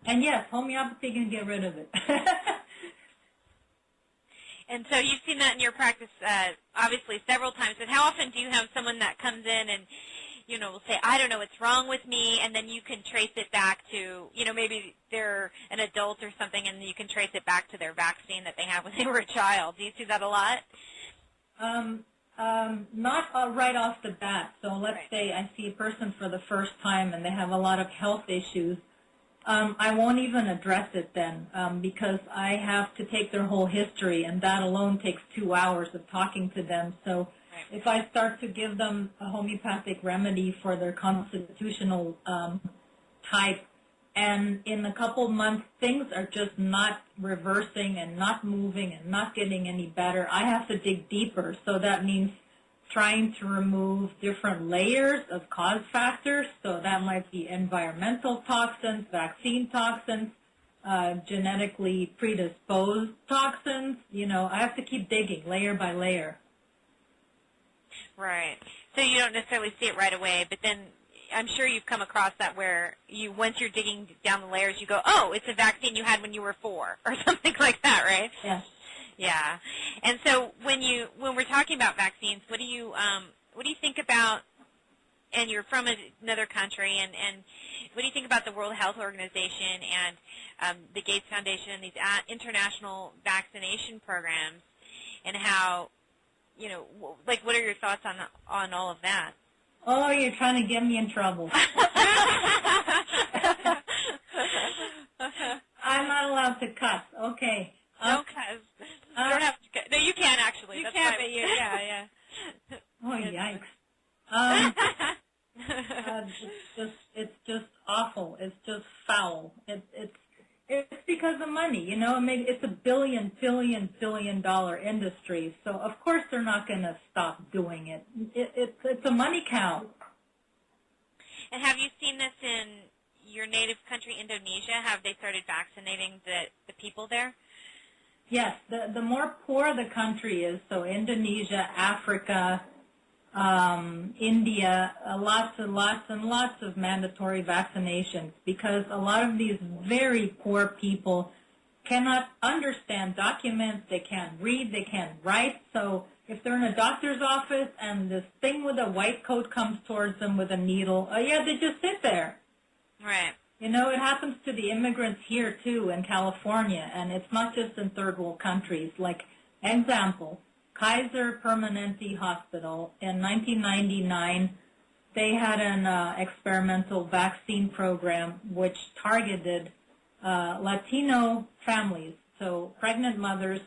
And yes, homeopathy can get rid of it. And so you've seen that in your practice, obviously, several times. And how often do you have someone that comes in and, will say, I don't know what's wrong with me, and then you can trace it back to, maybe they're an adult or something, and you can trace it back to their vaccine that they had when they were a child. Do you see that a lot? Not right off the bat. So let's say I see a person for the first time and they have a lot of health issues. I won't even address it then because I have to take their whole history, and that alone takes 2 hours of talking to them. So if I start to give them a homeopathic remedy for their constitutional type, and in a couple months things are just not reversing and not moving and not getting any better, I have to dig deeper. So that means trying to remove different layers of cause factors. So that might be environmental toxins, vaccine toxins, genetically predisposed toxins. I have to keep digging layer by layer. Right. So you don't necessarily see it right away, but then I'm sure you've come across that where once you're digging down the layers, you go, oh, it's a vaccine you had when you were 4 or something like that, right? Yeah. Yeah. And so when we're talking about vaccines, what do you think about? And you're from another country, and what do you think about the World Health Organization and the Gates Foundation and these international vaccination programs, and how, what are your thoughts on all of that? Oh, you're trying to get me in trouble. I'm not allowed to cuss. Okay. No cuss. You don't have to cuss. No, you can actually. You can, but yeah. Oh, yikes. It's just awful. It's just foul. It's because of money, it's a billion dollar industry. So of course they're not going to stop doing it. It's a money cow. And have you seen this in your native country, Indonesia? Have they started vaccinating the people there? Yes. The more poor the country is, so Indonesia, Africa, India, lots and lots of mandatory vaccinations, because a lot of these very poor people cannot understand documents, they can't read, they can't write. So if they're in a doctor's office and this thing with a white coat comes towards them with a needle, they just sit there. Right. It happens to the immigrants here too in California, and it's not just in third world countries. Like, example, Kaiser Permanente Hospital in 1999, they had an experimental vaccine program which targeted Latino families, so pregnant mothers,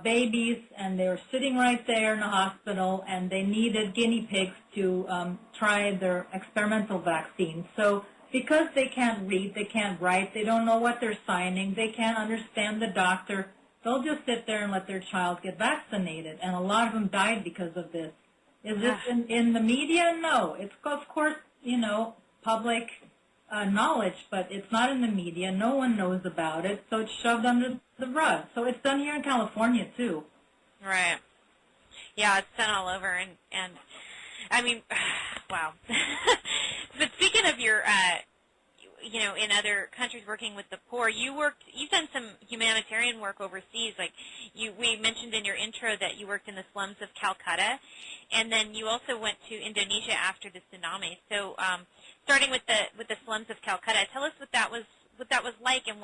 babies, and they were sitting right there in the hospital, and they needed guinea pigs to try their experimental vaccine. So because they can't read, they can't write, they don't know what they're signing, they can't understand the doctor, they'll just sit there and let their child get vaccinated, and a lot of them died because of this. Is this in the media? No. It's, of course, public knowledge, but it's not in the media. No one knows about it, so it's shoved under the rug. So it's done here in California, too. Right. Yeah, it's done all over, and I mean, wow. But speaking of your, in other countries working with the poor, you've done some humanitarian work overseas. Like we mentioned in your intro that you worked in the slums of Calcutta, and then you also went to Indonesia after the tsunami. So, starting with the slums of Calcutta, tell us what that was like, and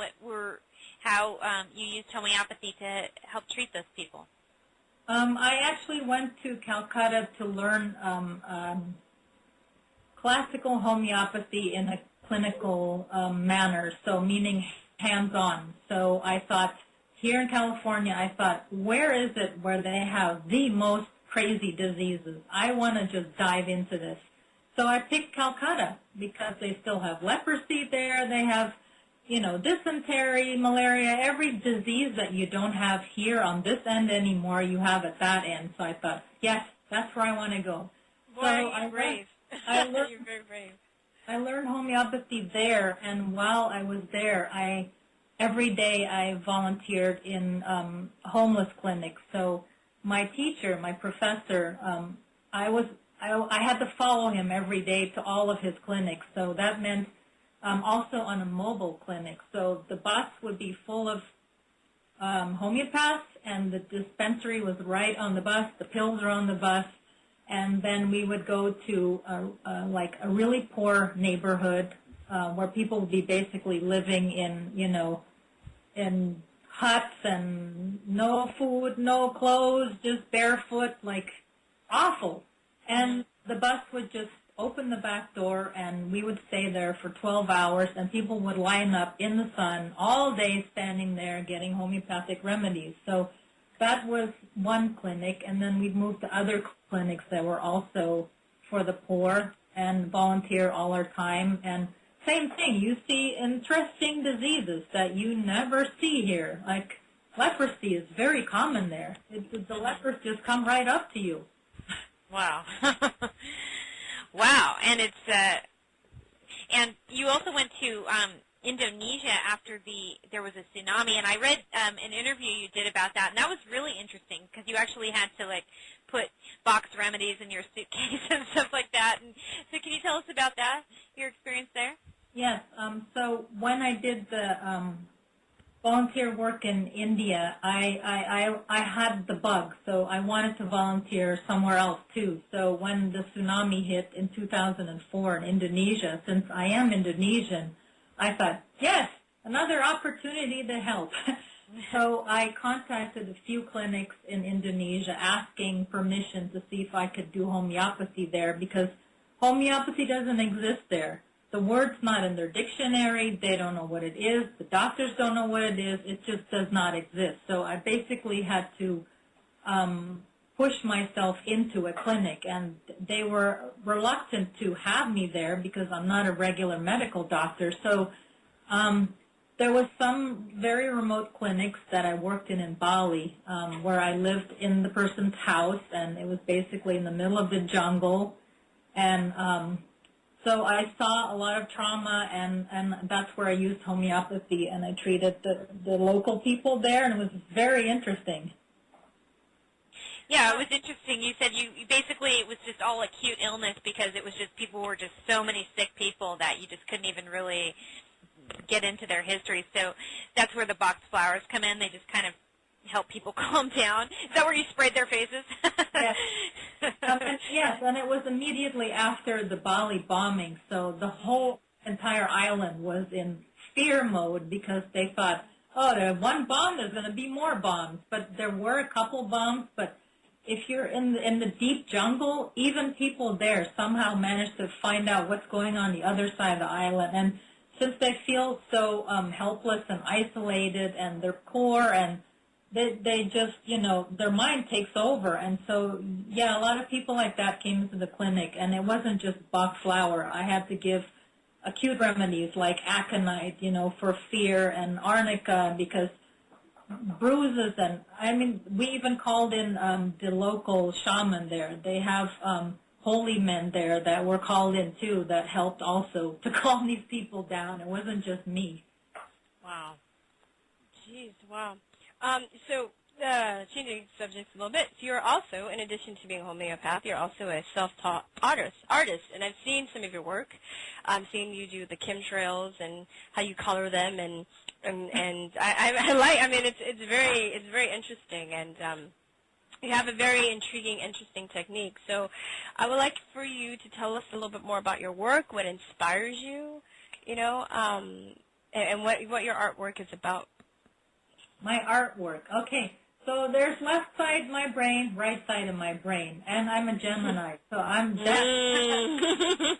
how you used homeopathy to help treat those people. I actually went to Calcutta to learn classical homeopathy in a clinical manner, so meaning hands-on. So I thought, here in California, where is it where they have the most crazy diseases? I want to just dive into this. So I picked Calcutta because they still have leprosy there. They have, dysentery, malaria, every disease that you don't have here on this end anymore, you have at that end. So I thought, yes, that's where I want to go. Boy, so you're brave. You're very brave. I learned homeopathy there, and while I was there, every day I volunteered in homeless clinics. So my teacher, my professor, I had to follow him every day to all of his clinics. So that meant also on a mobile clinic. So the bus would be full of homeopaths, and the dispensary was right on the bus. The pills were on the bus. And then we would go to a really poor neighborhood where people would be basically living in huts and no food, no clothes, just barefoot, like awful. And the bus would just open the back door, and we would stay there for 12 hours, and people would line up in the sun all day standing there getting homeopathic remedies. So that was one clinic, and then we'd move to other clinics that were also for the poor and volunteer all our time. And same thing, you see interesting diseases that you never see here. Like leprosy is very common there. The lepers just come right up to you. Wow. Wow. And and you also went to Indonesia after there was a tsunami, and I read an interview you did about that, and that was really interesting because you actually had to put box remedies in your suitcase and stuff like that. And so can you tell us about that, your experience there? Yes. So when I did the volunteer work in India, I had the bug, so I wanted to volunteer somewhere else too. So when the tsunami hit in 2004 in Indonesia, since I am Indonesian, I thought, yes, another opportunity to help. So I contacted a few clinics in Indonesia asking permission to see if I could do homeopathy there, because homeopathy doesn't exist there. The word's not in their dictionary. They don't know what it is. The doctors don't know what it is. It just does not exist. So I basically had to push myself into a clinic, and they were reluctant to have me there because I'm not a regular medical doctor. So there was some very remote clinics that I worked in Bali, where I lived in the person's house, and it was basically in the middle of the jungle. And so I saw a lot of trauma, and that's where I used homeopathy, and I treated the local people there, and it was very interesting. Yeah, it was interesting. You said you basically it was just all acute illness because it was just people were just so many sick people that you just couldn't even really get into their history. So that's where the box flowers come in. They just kind of help people calm down. Is that where you sprayed their faces? Yes. Yes, and it was immediately after the Bali bombing. So the whole entire island was in fear mode because they thought, oh, there's one bomb, there's going to be more bombs. But there were a couple bombs, but if you're in the deep jungle, even people there somehow manage to find out what's going on the other side of the island. And since they feel so helpless and isolated, and they're poor, and they just, their mind takes over. And so, yeah, a lot of people like that came into the clinic, and it wasn't just Bach flower. I had to give acute remedies like aconite, for fear, and arnica because bruises, and we even called in the local shaman there. They have holy men there that were called in too that helped also to calm these people down. It wasn't just me. Wow. Jeez, wow. So changing subjects a little bit, so you're also, in addition to being a homeopath, you're also a self-taught artist, and I've seen some of your work. I'm seeing you do the chemtrails and how you color them, and I like. It's very interesting, and you have a very intriguing, interesting technique. So I would like for you to tell us a little bit more about your work, what inspires you, and what your artwork is about. My artwork. Okay. So there's left side of my brain, right side of my brain, and I'm a Gemini, so I'm that.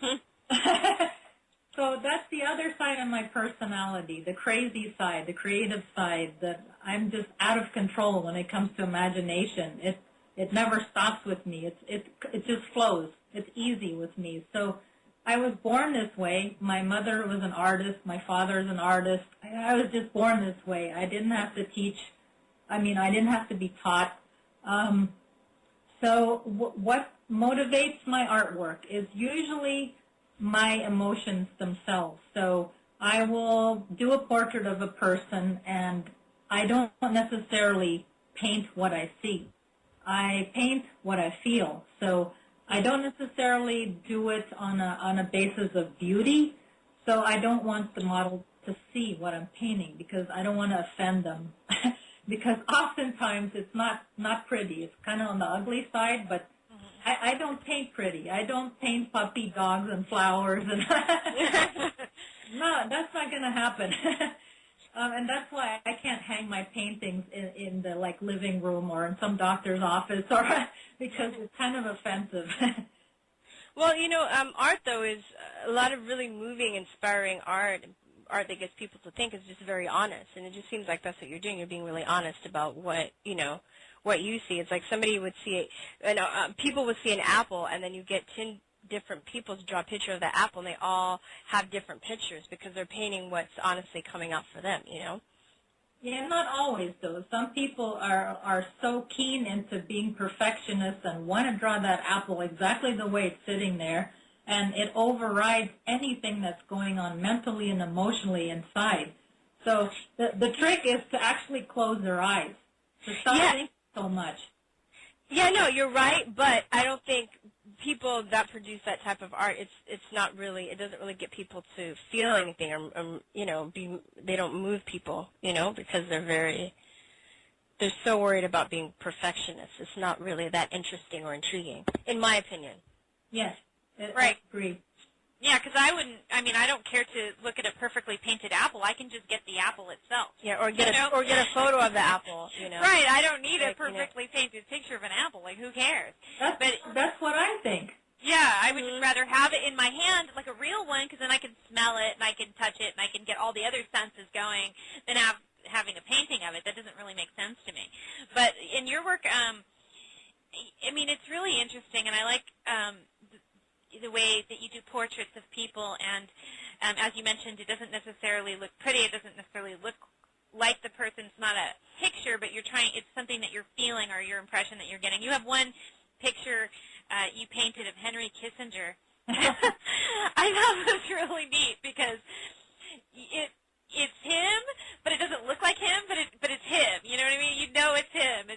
So that's the other side of my personality, the crazy side, the creative side, that I'm just out of control when it comes to imagination. It never stops with me. It just flows. It's easy with me. So I was born this way. My mother was an artist. My father is an artist. I was just born this way. I didn't have to teach. I didn't have to be taught. So what motivates my artwork is usually my emotions themselves. So I will do a portrait of a person, and I don't necessarily paint what I see. I paint what I feel. So I don't necessarily do it on a basis of beauty. So I don't want the model to see what I'm painting because I don't want to offend them. Because oftentimes it's not pretty. It's kind of on the ugly side, but I don't paint pretty. I don't paint puppy dogs and flowers. And no, that's not going to happen. And that's why I can't hang my paintings in the living room or in some doctor's office, or because it's kind of offensive. Well, art though is a lot of really moving, inspiring art that gets people to think is just very honest, and it just seems like that's what you're doing. You're being really honest about what you see. It's like somebody would see people would see an apple, and then you get 10 different people to draw a picture of the apple, and they all have different pictures because they're painting what's honestly coming out for them, Yeah, not always, though. Some people are so keen into being perfectionists and want to draw that apple exactly the way it's sitting there, and it overrides anything that's going on mentally and emotionally inside. So the trick is to actually close their eyes, to stop thinking so much. Yeah, no, you're right, but I don't think people that produce that type of art, it's not really, it doesn't really get people to feel anything or they don't move people, because they're so worried about being perfectionists. It's not really that interesting or intriguing, in my opinion. Yes, right. I agree. Yeah, because I don't care to look at a perfectly painted apple. I can just get the apple itself. Yeah, or get a photo of the apple, Right, I don't need a perfectly painted picture of an apple. Like, who cares? That's what I think. Yeah, I would just rather have it in my hand, like a real one, because then I can smell it and I can touch it and I can get all the other senses going than having a painting of it. That doesn't really make sense to me. But in your work, it's really interesting, and I like the way that you do portraits of people, and as you mentioned, it doesn't necessarily look pretty. It doesn't necessarily look like the person's not a picture, but it's something that you're feeling or your impression that you're getting. You have one picture you painted of Henry Kissinger. I thought it was really neat because it's him, but it doesn't look like him, but it's him. You know what I mean? You know it's him.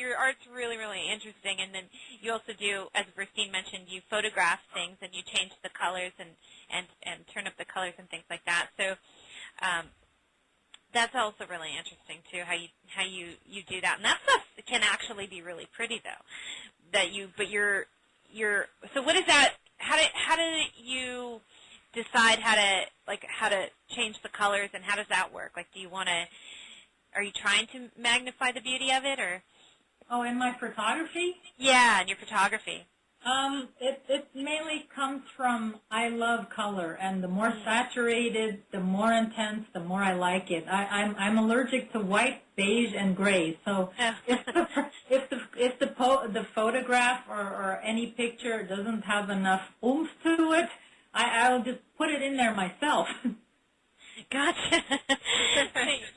Your art's really, really interesting, and then you also do, as Virstyne mentioned, you photograph things and you change the colors and turn up the colors and things like that. So that's also really interesting too, how you do that, and that stuff can actually be really pretty though. So what is that? How do you decide how to change the colors, and how does that work? Like, are you trying to magnify the beauty of it, or? Oh, in my photography? Yeah, in your photography. It mainly comes from I love color, and the more saturated, the more intense, the more I like it. I'm allergic to white, beige, and gray. So if the photograph or any picture doesn't have enough oomph to it, I'll just put it in there myself. Gotcha.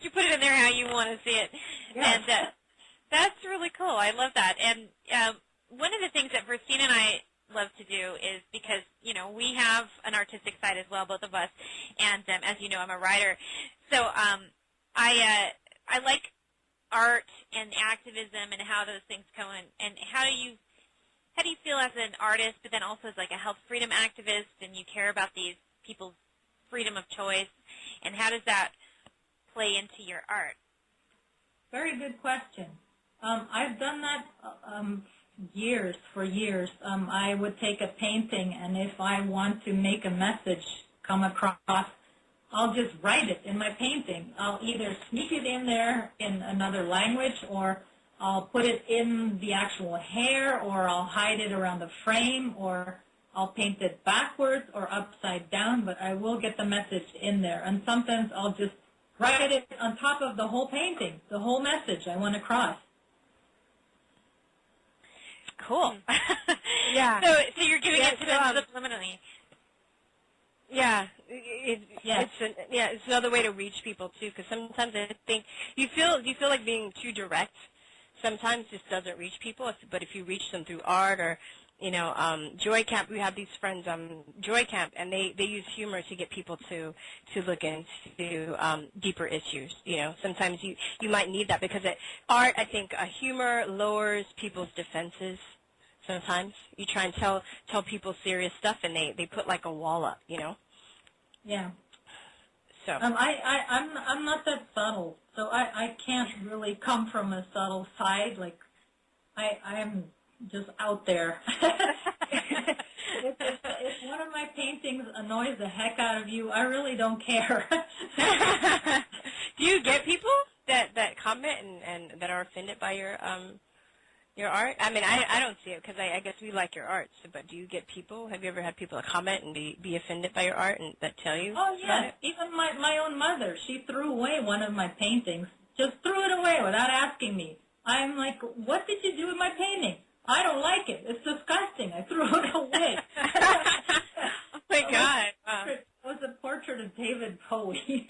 You put it in there how you want to see it. Yes. And that's really cool. I love that. And one of the things that Virstyne and I love to do is because, we have an artistic side as well, both of us. And as you know, I'm a writer. So I like art and activism and how those things go in. And how do you feel as an artist, but then also as like a health freedom activist, and you care about these people's freedom of choice, and how does that play into your art? Very good question. I've done that for years. I would take a painting, and if I want to make a message come across, I'll just write it in my painting. I'll either sneak it in there in another language, or I'll put it in the actual hair, or I'll hide it around the frame, or I'll paint it backwards or upside down, but I will get the message in there. And sometimes I'll just write it on top of the whole painting, the whole message I want to cross. Cool. Yeah. So you're giving it to them subliminally. Yeah, it's another way to reach people too. Because sometimes I think you feel like being too direct. Sometimes just doesn't reach people. But if you reach them through art or Joy Camp, we have these friends Joy Camp, and they use humor to get people to look into deeper issues. Sometimes you might need that because art, I think, humor lowers people's defenses. Sometimes you try and tell people serious stuff, and they put like a wall up. Yeah. So I'm not that subtle, so I can't really come from a subtle side. Like I'm just out there. If one of my paintings annoys the heck out of you, I really don't care. Do you get people that comment and that are offended by your art? I mean, I don't see it because I guess we like your art. So, but do you get people? Have you ever had people comment and be offended by your art and that tell you? Oh yeah, even my own mother. She threw away one of my paintings. Just threw it away without asking me. I'm like, what did you do with my painting? I don't like it. It's disgusting. I threw it away. Oh my God! It was a portrait of David Bowie.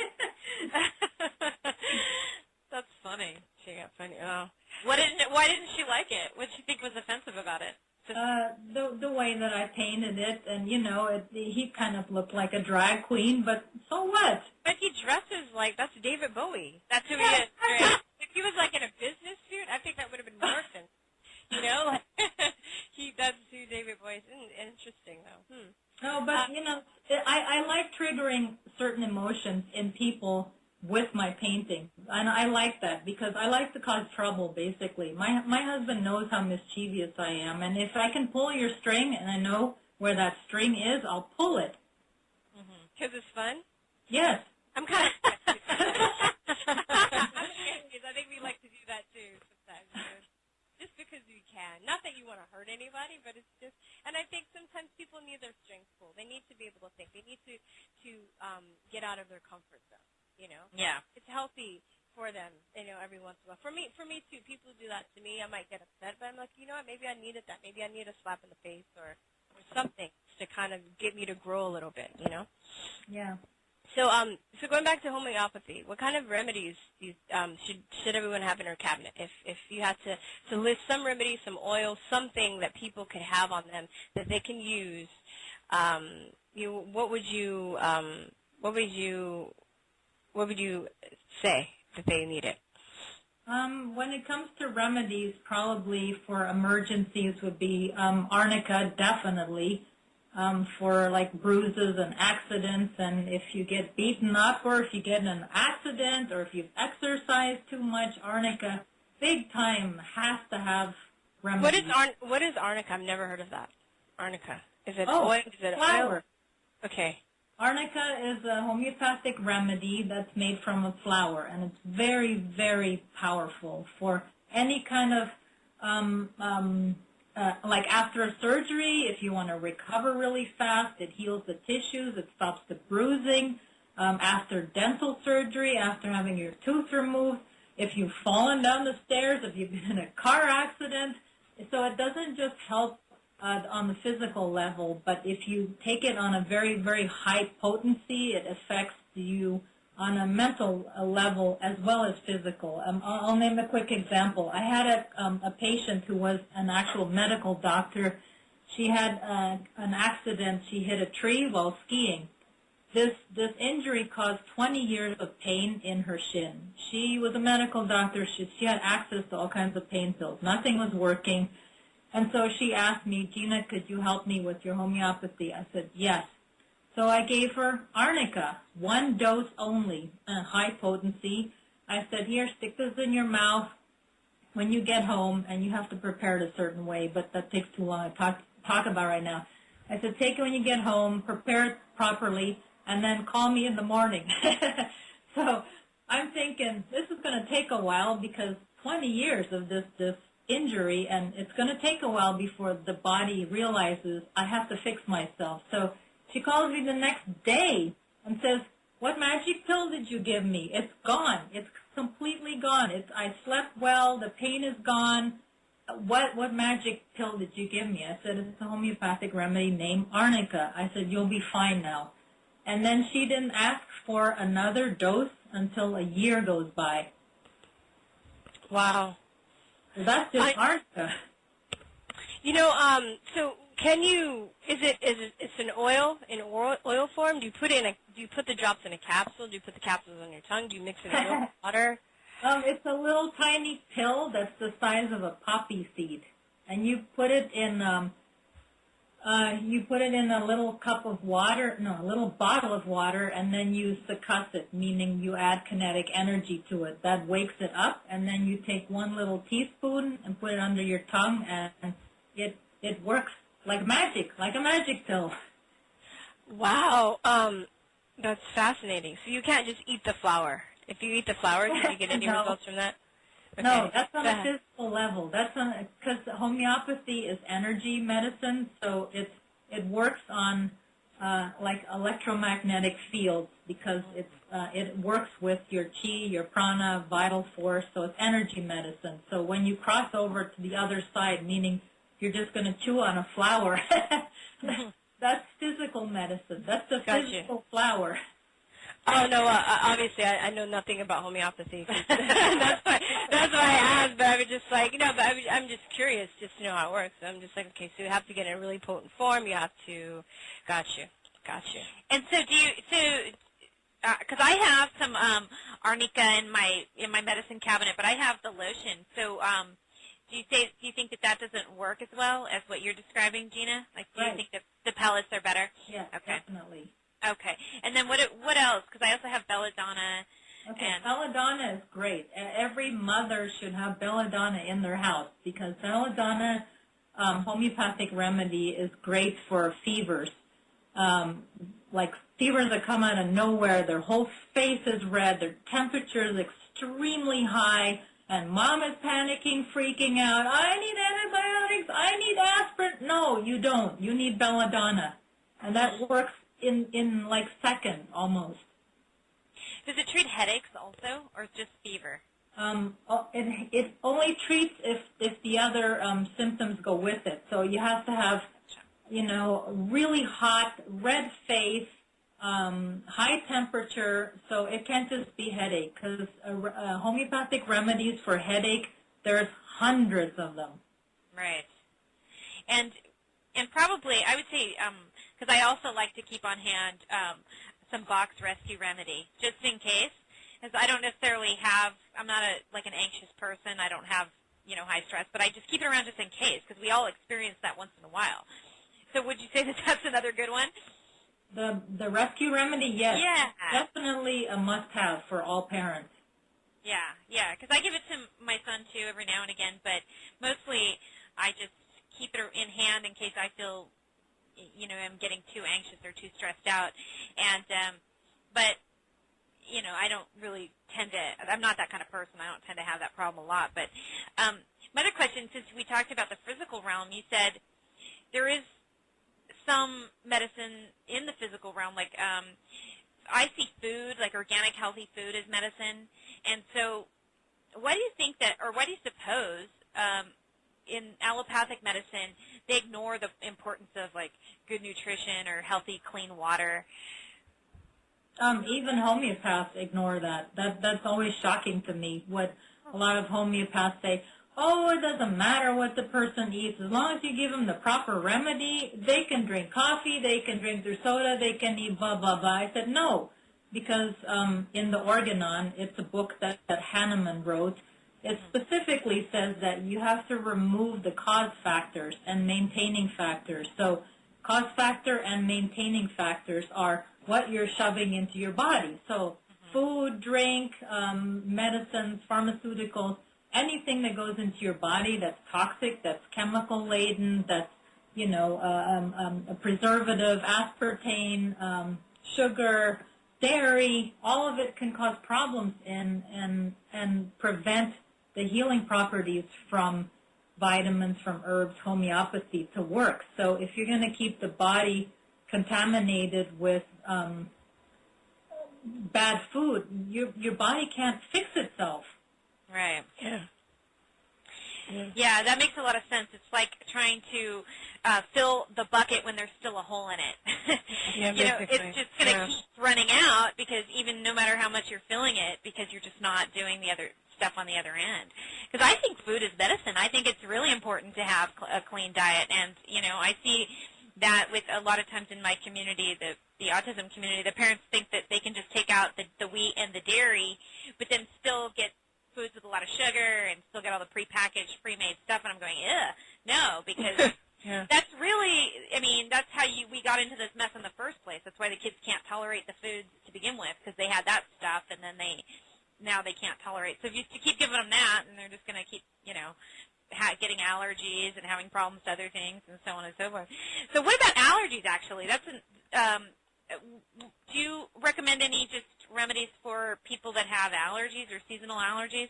That's funny. She got funny. Oh. Why didn't she like it? What did she think was offensive about it? The way that I painted it, and he kind of looked like a drag queen, but so what? But he dresses that's David Bowie. That's who he is. Right? If he was like in a business suit, I think that would have been more offensive. You know, that's who David Boyce is. Interesting, though. No, but, I like triggering certain emotions in people with my painting. And I like that because I like to cause trouble, basically. My husband knows how mischievous I am, and if I can pull your string and I know where that string is, I'll pull it. Because it's fun? Yes. I'm kind of I think we like to do that, too, sometimes. Just because we can. Not that you want to hurt anybody, but it's just, and I think sometimes people need their strengths pulled. They need to be able to think. They need to get out of their comfort zone, Yeah. It's healthy for them, every once in a while. For me too, people do that to me, I might get upset, but I'm like, you know what, maybe I needed that. Maybe I need a slap in the face or something to kind of get me to grow a little bit, Yeah. So going back to homeopathy, what kind of remedies should everyone have in their cabinet? If you had to list some remedy, some oil, something that people could have on them that they can use, what would you say that they needed? When it comes to remedies, probably for emergencies would be arnica, definitely. For like bruises and accidents, and if you get beaten up or if you get in an accident or if you've exercised too much, arnica, big time, has to have remedies. What is arnica? I've never heard of that. Arnica. Is it oil? Is it flower. Oil? Okay. Arnica is a homeopathic remedy that's made from a flower, and it's very, very powerful for any kind of like after a surgery, if you want to recover really fast, it heals the tissues, it stops the bruising. After dental surgery, after having your tooth removed, if you've fallen down the stairs, if you've been in a car accident. So it doesn't just help on the physical level, but if you take it on a very, very high potency, it affects you on a mental level as well as physical. I'll name a quick example. I had a patient who was an actual medical doctor. She had an accident. She hit a tree while skiing. This injury caused 20 years of pain in her shin. She was a medical doctor. She had access to all kinds of pain pills. Nothing was working. And so she asked me, Gina, could you help me with your homeopathy? I said, yes. So I gave her arnica, 1 dose only, high potency. I said, here, stick this in your mouth when you get home, and you have to prepare it a certain way, but that takes too long to talk about right now. I said, take it when you get home, prepare it properly, and then call me in the morning. So I'm thinking this is going to take a while because 20 years of this injury, and it's going to take a while before the body realizes I have to fix myself. So she calls me the next day and says, what magic pill did you give me? It's gone. It's completely gone. I slept well. The pain is gone. What magic pill did you give me? I said, it's a homeopathic remedy named arnica. I said, you'll be fine now. And then she didn't ask for another dose until a year goes by. Wow. So that's just arnica. So can you? It's an oil in oil form? Do you put the drops in a capsule? Do you put the capsules on your tongue? Do you mix it in with water? It's a little tiny pill that's the size of a poppy seed, and you put it in a little cup of water, a little bottle of water, and then you succuss it, meaning you add kinetic energy to it. That wakes it up, and then you take 1 little teaspoon and put it under your tongue, and it works like magic, like a magic pill. Wow, that's fascinating. So you can't just eat the flower. If you eat the flower, can you get any results from that? Okay. No, that's on a physical level. Because homeopathy is energy medicine, so it works on like electromagnetic fields because it works with your chi, your prana, vital force. So it's energy medicine. So when you cross over to the other side, meaning you're just going to chew on a flower, that's physical medicine. That's the physical flower. Oh no! Obviously, I know nothing about homeopathy. that's why I asked. But I was just like, but I'm just curious, just to know how it works. So I'm just like, okay, so you have to get in a really potent form. You have to, got you. And so because I have some arnica in my medicine cabinet, but I have the lotion. So Do you think that doesn't work as well as what you're describing, Gina? Like, do you think that the pellets are better? Yeah, okay. Definitely. Okay. And then what else? Because I also have belladonna. Okay, belladonna is great. Every mother should have belladonna in their house because belladonna homeopathic remedy is great for fevers. Like fevers that come out of nowhere, their whole face is red, their temperature is extremely high, and mom is panicking, freaking out. I need antibiotics. I need aspirin. No, you don't. You need belladonna. And that works in like seconds almost. Does it treat headaches also, or just fever? It only treats if the other symptoms go with it. So you have to have, really hot, red face, high temperature. So it can't just be headache because homeopathic remedies for headache, there's hundreds of them. Right. And probably, I would say, because I also like to keep on hand some box rescue remedy, just in case. Because I don't necessarily have, I'm not an anxious person. I don't have, high stress, but I just keep it around just in case, because we all experience that once in a while. So would you say that that's another good one? The rescue remedy, yes. Yeah. Definitely a must-have for all parents. Yeah, because I give it to my son, too, every now and again, but mostly I just keep it in hand in case I feel, I'm getting too anxious or too stressed out. And, but, I don't really tend to, I'm not that kind of person. I don't tend to have that problem a lot. But my other question, since we talked about the physical realm, you said there is some medicine in the physical realm, like I see food, like organic healthy food as medicine. And so why do you think that, or why do you suppose in allopathic medicine they ignore the importance of like good nutrition or healthy, clean water? Even homeopaths ignore that. That's always shocking to me. What a lot of homeopaths say, oh, it doesn't matter what the person eats. As long as you give them the proper remedy, they can drink coffee, they can drink their soda, they can eat blah, blah, blah. I said, no, because in the Organon, it's a book that Hahnemann wrote. It specifically says that you have to remove the cause factors and maintaining factors. So cause factor and maintaining factors are what you're shoving into your body. So food, drink, medicines, pharmaceuticals, anything that goes into your body that's toxic, that's chemical laden, that's, a preservative, aspartame, sugar, dairy, all of it can cause problems and prevent the healing properties from vitamins, from herbs, homeopathy to work. So if you're going to keep the body contaminated with bad food, your body can't fix itself. Right. Yeah, that makes a lot of sense. It's like trying to fill the bucket when there's still a hole in it. It's just going to keep running out because even no matter how much you're filling it, because you're just not doing the other stuff on the other end. Because I think food is medicine. I think it's really important to have a clean diet. And, I see that with a lot of times in my community, the autism community, the parents think that they can just take out the wheat and the dairy, but then still get foods with a lot of sugar and still get all the prepackaged, pre-made stuff. And I'm going, no, because that's really, that's how we got into this mess in the first place. That's why the kids can't tolerate the foods to begin with, because they had that stuff, and then now they can't tolerate. So if you keep giving them that, and they're just going to keep, getting allergies and having problems with other things and so on and so forth. So what about allergies, actually? Do you recommend any just remedies for people that have allergies or seasonal allergies?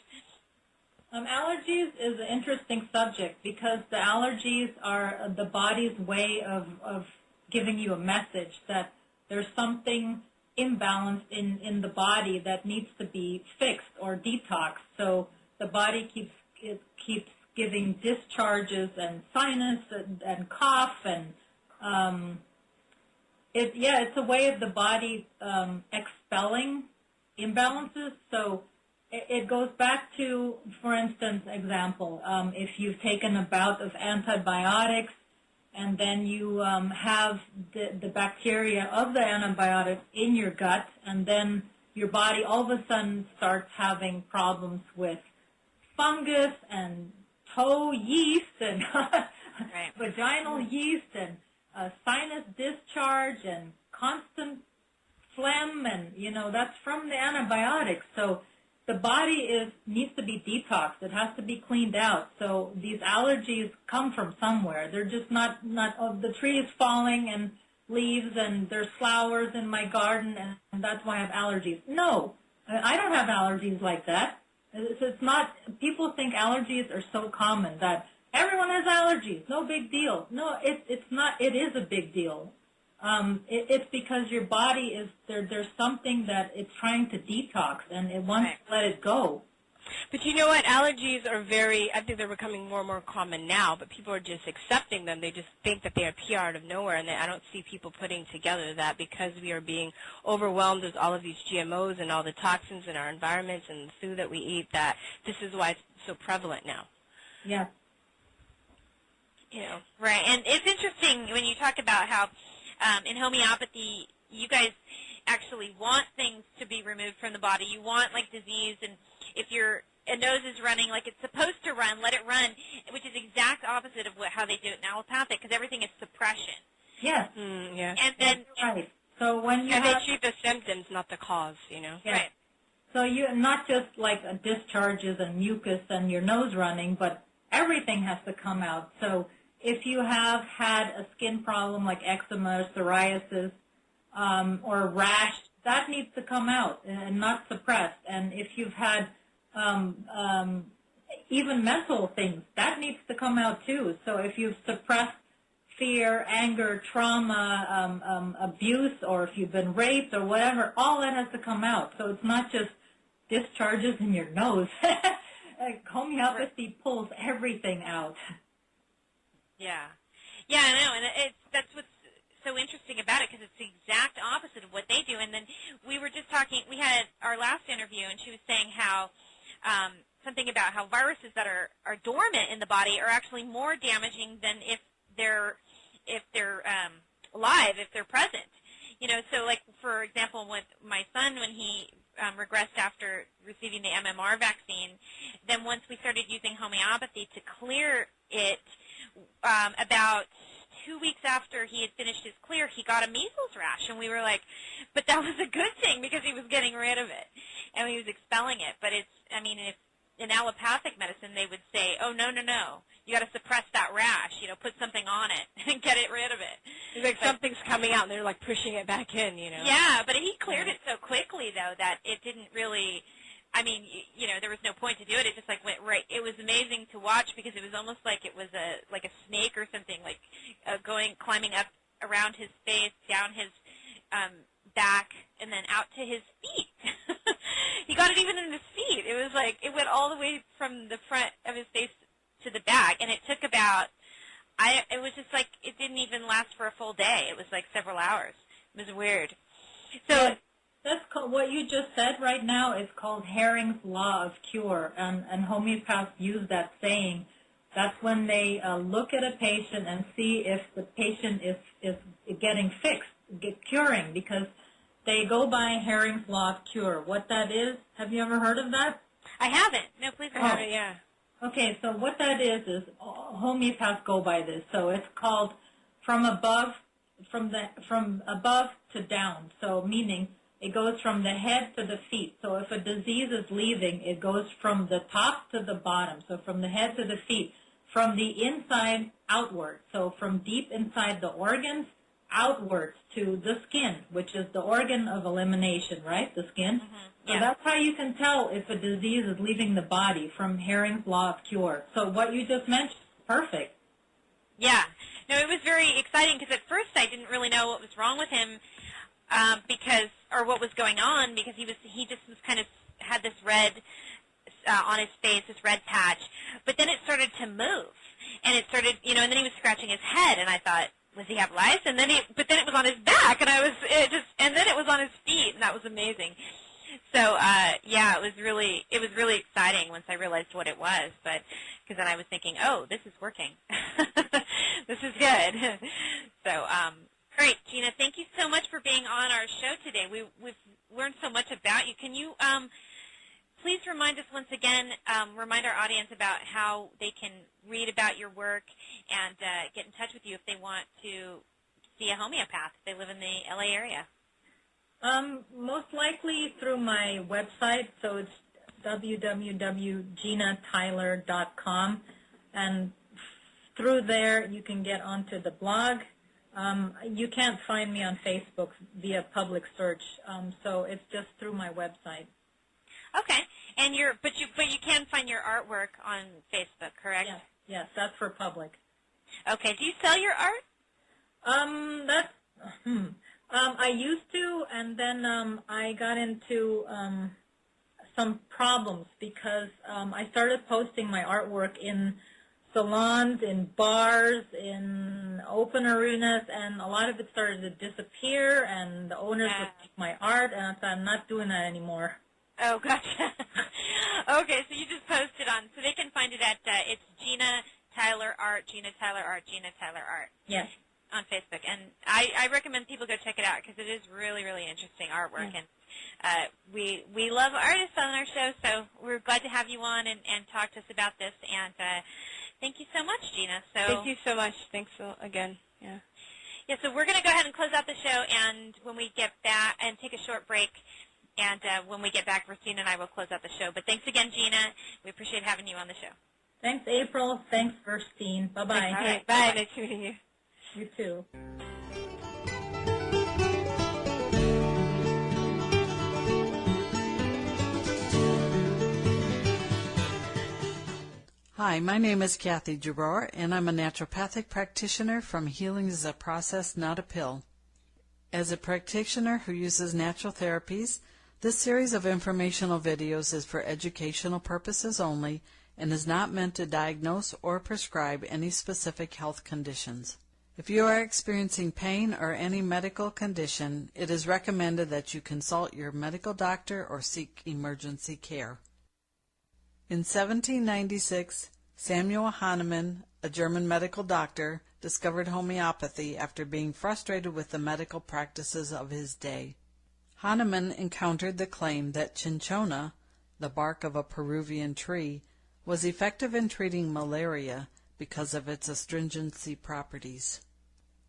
Allergies is an interesting subject because the allergies are the body's way of giving you a message that there's something imbalanced in the body that needs to be fixed or detoxed. So the body keeps giving discharges and sinus and cough and it's a way of the body expelling imbalances. So it goes back to, for instance, example, if you've taken a bout of antibiotics and then you have the bacteria of the antibiotics in your gut, and then your body all of a sudden starts having problems with fungus and toe yeast and right. vaginal yeast and sinus discharge and constant phlegm, and that's from the antibiotics. So the body needs to be detoxed. It has to be cleaned out. So these allergies come from somewhere. They're just not the tree is falling and leaves and there's flowers in my garden and that's why I have allergies. No, I don't have allergies like that. It's not. People think allergies are so common that everyone has allergies. No big deal. No, it's not. It is a big deal. It's because your body is there's something that it's trying to detox and it wants to let it go. But you know what? Allergies are I think they're becoming more and more common now, but people are just accepting them. They just think that they appear out of nowhere, and I don't see people putting together that because we are being overwhelmed with all of these GMOs and all the toxins in our environments and the food that we eat, that this is why it's so prevalent now. Yeah. Right. And it's interesting when you talk about how in homeopathy you guys actually want things to be removed from the body. You want, like, disease, and if a nose is running like it's supposed to run, let it run, which is exact opposite of how they do it in allopathic, because everything is suppression. Yes. Yeah. And then right. So when they treat the symptoms, not the cause, Yeah. Right. So you not just like discharges and mucus and your nose running, but everything has to come out. So if you have had a skin problem like eczema, psoriasis, or a rash, that needs to come out and not suppressed. And if you've had even mental things, that needs to come out too. So if you've suppressed fear, anger, trauma, abuse, or if you've been raped or whatever, all that has to come out. So it's not just discharges in your nose. Homeopathy pulls everything out. Yeah. Yeah, I know, and that's what's so interesting about it, because it's the exact opposite of what they do. And then we were just talking, we had our last interview, and she was saying how something about how viruses that are dormant in the body are actually more damaging than if they're alive, if they're present. So like, for example, with my son, when he regressed after receiving the MMR vaccine, then once we started using homeopathy to clear it, about 2 weeks after he had finished his clear, he got a measles rash, and we were like, but that was a good thing because he was getting rid of it, and he was expelling it. But if in allopathic medicine they would say, oh, no, you got to suppress that rash, put something on it and get rid of it. It's like something's coming out and they're like pushing it back in, Yeah, but he cleared it so quickly, though, that it didn't really, there was no point to do it. It just like went right. It was amazing to watch because it was almost like it was a snake or something, like climbing up around his face, down his back, and then out to his feet. He got it even in his feet. It was like it went all the way from the front of his face to the back, and it took about. It was just like it didn't even last for a full day. It was like several hours. It was weird. So. That's what you just said right now is called Herring's Law of Cure, and homeopaths use that saying. That's when they look at a patient and see if the patient is getting fixed, curing, because they go by Herring's Law of Cure. What that is, have you ever heard of that? I haven't. No, please go ahead. Yeah. Okay, so what that is homeopaths go by this. So it's called from above to down. So meaning it goes from the head to the feet. So if a disease is leaving, it goes from the top to the bottom. So from the head to the feet, from the inside outward. So from deep inside the organs outwards to the skin, which is the organ of elimination, right? The skin. Mm-hmm. Yeah. So that's how you can tell if a disease is leaving the body, from Herring's Law of Cure. So what you just mentioned, perfect. Yeah. No, it was very exciting because at first I didn't really know what was wrong with him. Or what was going on, because he just was kind of had this red on his face, this red patch. But then it started to move, and it started, and then he was scratching his head, and I thought, does he have lice? And then but then it was on his back, and and then it was on his feet, and that was amazing. So it was really exciting once I realized what it was, but because then I was thinking, oh, this is working, this is good. So. Great, Gina. Thank you so much for being on our show today. We've learned so much about you. Can you please remind us once again, remind our audience about how they can read about your work and get in touch with you if they want to see a homeopath, if they live in the LA area. Most likely through my website, so it's www.ginatyler.com, and through there you can get onto the blog. You can't find me on Facebook via public search, so it's just through my website. Okay, and but you can find your artwork on Facebook, correct? Yes, that's for public. Okay, do you sell your art? I used to, and then I got into some problems because I started posting my artwork in salons, in bars, in open arenas, and a lot of it started to disappear, and the owners would take my art, and I thought, I'm not doing that anymore. Oh, gotcha. Okay, so you just post it on, so they can find it at, it's Gina Tyler Art, Gina Tyler Art, Gina Tyler Art. Yes. On Facebook, and I recommend people go check it out because it is really, really interesting artwork, and we love artists on our show, so we're glad to have you on and talk to us about this, and thank you so much, Gina. Thank you so much. Thanks again. Yeah. Yeah, so we're going to go ahead and close out the show, and when we get back, and take a short break, and when we get back, Virstyne and I will close out the show. But thanks again, Gina. We appreciate having you on the show. Thanks, April. Thanks, Virstyne. Bye-bye. All right, bye. Nice meeting you. You too. Hi, my name is Kathy Jabor, and I'm a naturopathic practitioner from Healing is a Process, Not a Pill. As a practitioner who uses natural therapies, this series of informational videos is for educational purposes only and is not meant to diagnose or prescribe any specific health conditions. If you are experiencing pain or any medical condition, it is recommended that you consult your medical doctor or seek emergency care. In 1796, Samuel Hahnemann, a German medical doctor, discovered homeopathy after being frustrated with the medical practices of his day. Hahnemann encountered the claim that cinchona, the bark of a Peruvian tree, was effective in treating malaria because of its astringency properties.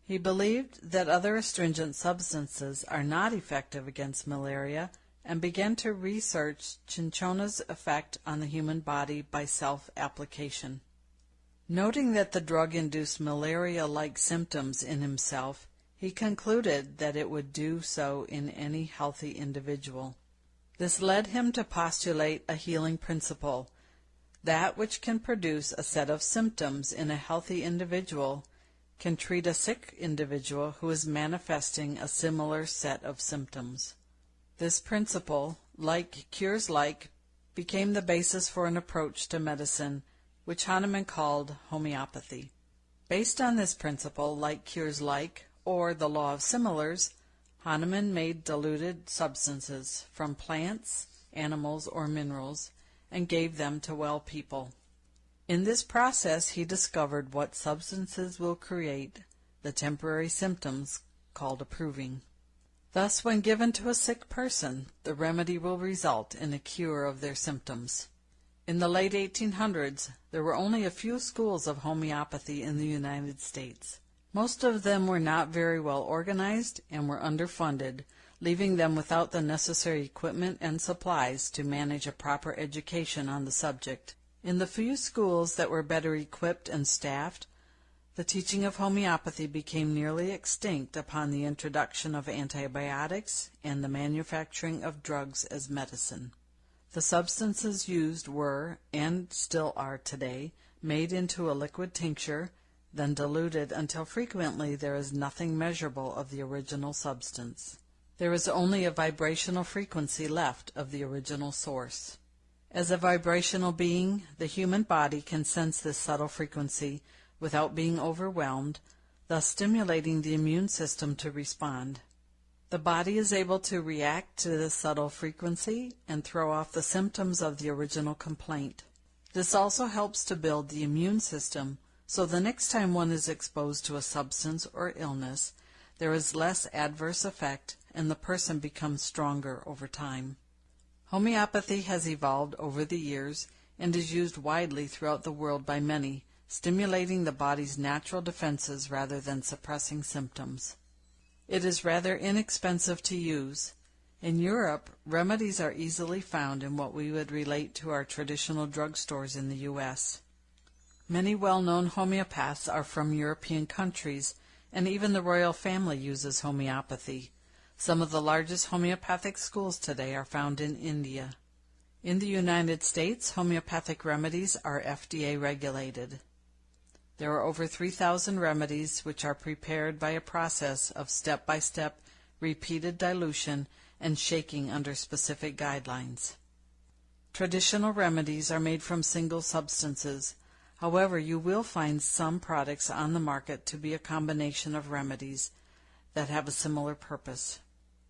He believed that other astringent substances are not effective against malaria and began to research cinchona's effect on the human body by self-application. Noting that the drug induced malaria-like symptoms in himself, he concluded that it would do so in any healthy individual. This led him to postulate a healing principle. That which can produce a set of symptoms in a healthy individual can treat a sick individual who is manifesting a similar set of symptoms. This principle, like cures like, became the basis for an approach to medicine, which Hahnemann called homeopathy. Based on this principle, like cures like, or the law of similars, Hahnemann made diluted substances from plants, animals, or minerals, and gave them to well people. In this process, he discovered what substances will create the temporary symptoms called approving. Thus, when given to a sick person, the remedy will result in a cure of their symptoms. In the late 1800s, there were only a few schools of homeopathy in the United States. Most of them were not very well organized and were underfunded, leaving them without the necessary equipment and supplies to manage a proper education on the subject. In the few schools that were better equipped and staffed, the teaching of homeopathy became nearly extinct upon the introduction of antibiotics and the manufacturing of drugs as medicine. The substances used were, and still are today, made into a liquid tincture, then diluted until frequently there is nothing measurable of the original substance. There is only a vibrational frequency left of the original source. As a vibrational being, the human body can sense this subtle frequency without being overwhelmed, thus stimulating the immune system to respond. The body is able to react to this subtle frequency and throw off the symptoms of the original complaint. This also helps to build the immune system, so the next time one is exposed to a substance or illness, there is less adverse effect and the person becomes stronger over time. Homeopathy has evolved over the years and is used widely throughout the world by many, stimulating the body's natural defenses rather than suppressing symptoms. It is rather inexpensive to use. In Europe, remedies are easily found in what we would relate to our traditional drugstores in the U.S. Many well-known homeopaths are from European countries, and even the royal family uses homeopathy. Some of the largest homeopathic schools today are found in India. In the United States, homeopathic remedies are FDA regulated. There are over 3,000 remedies which are prepared by a process of step-by-step repeated dilution and shaking under specific guidelines. Traditional remedies are made from single substances. However, you will find some products on the market to be a combination of remedies that have a similar purpose.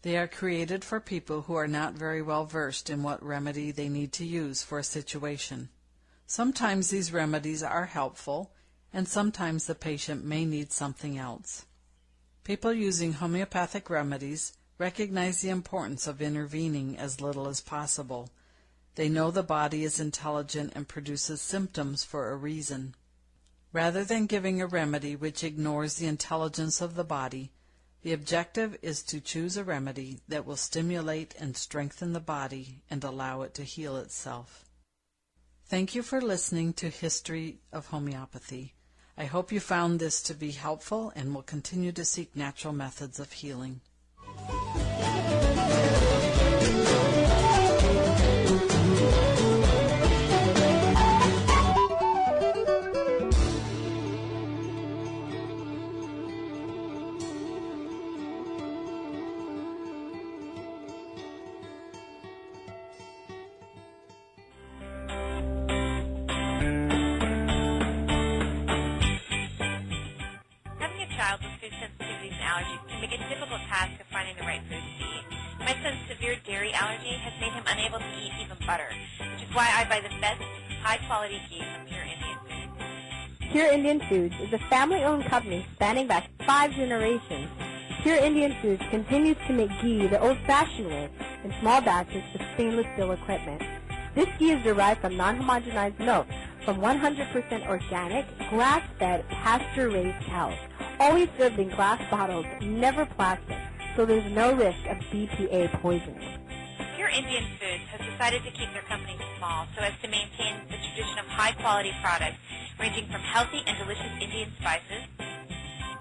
They are created for people who are not very well versed in what remedy they need to use for a situation. Sometimes these remedies are helpful, and sometimes the patient may need something else. People using homeopathic remedies recognize the importance of intervening as little as possible. They know the body is intelligent and produces symptoms for a reason. Rather than giving a remedy which ignores the intelligence of the body, the objective is to choose a remedy that will stimulate and strengthen the body and allow it to heal itself. Thank you for listening to History of Homeopathy. I hope you found this to be helpful and will continue to seek natural methods of healing. task of finding the right food to eat. My son's severe dairy allergy has made him unable to eat even butter, which is why I buy the best, high-quality ghee from Pure Indian Foods. Pure Indian Foods is a family-owned company spanning back 5 generations. Pure Indian Foods continues to make ghee the old-fashioned way in small batches with stainless steel equipment. This ghee is derived from non-homogenized milk from 100% organic, grass-fed, pasture-raised cows, always served in glass bottles, never plastic, so there's no risk of BPA poisoning. Pure Indian Foods has decided to keep their company small so as to maintain the tradition of high-quality products ranging from healthy and delicious Indian spices,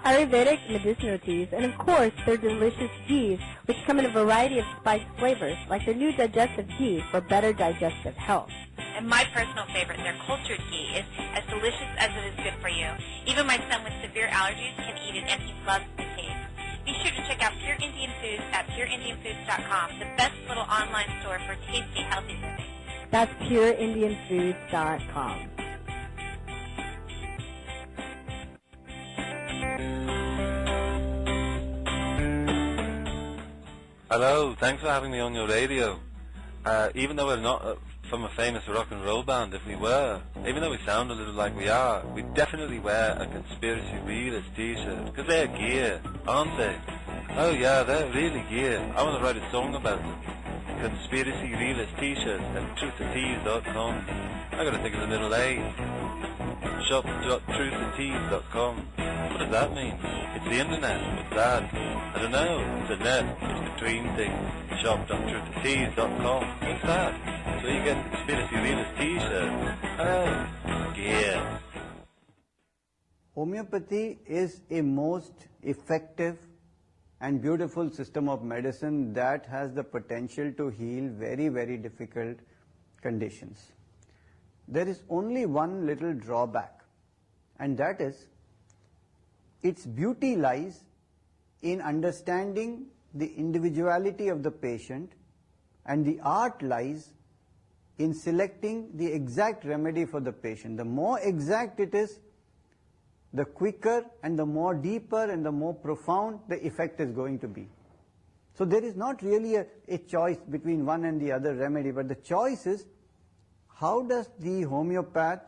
Ayurvedic medicinal teas, and of course their delicious ghees, which come in a variety of spiced flavors, like their new digestive ghee for better digestive health. And my personal favorite, their cultured ghee, is as delicious as it is good for you. Even my son with severe allergies can eat it, and he loves the taste. Be sure to check out Pure Indian Foods at pureindianfoods.com, the best little online store for tasty, healthy living. That's pureindianfoods.com. Hello, thanks for having me on your radio. Even though we're not from a famous rock and roll band, if we were, even though we sound a little like we are, we'd definitely wear a Conspiracy Realist t-shirt, because they're gear, aren't they? Oh yeah, they're really gear. I want to write a song about them. Conspiracy Realist t-shirt at truthattees.com. I gotta think of the middle A. shop.truthattees.com. What does that mean? It's the internet. What's that? I don't know. It's a net. It's between things. Shop.truthattees.com. What's that? So you get Conspiracy Realist t-shirt. Oh, gear. Homeopathy is a most effective and beautiful system of medicine that has the potential to heal very, very difficult conditions. There is only one little drawback, and that is its beauty lies in understanding the individuality of the patient, and the art lies in selecting the exact remedy for the patient. The more exact it is, the quicker and the more deeper and the more profound the effect is going to be. So there is not really a choice between one and the other remedy, but the choice is how does the homeopath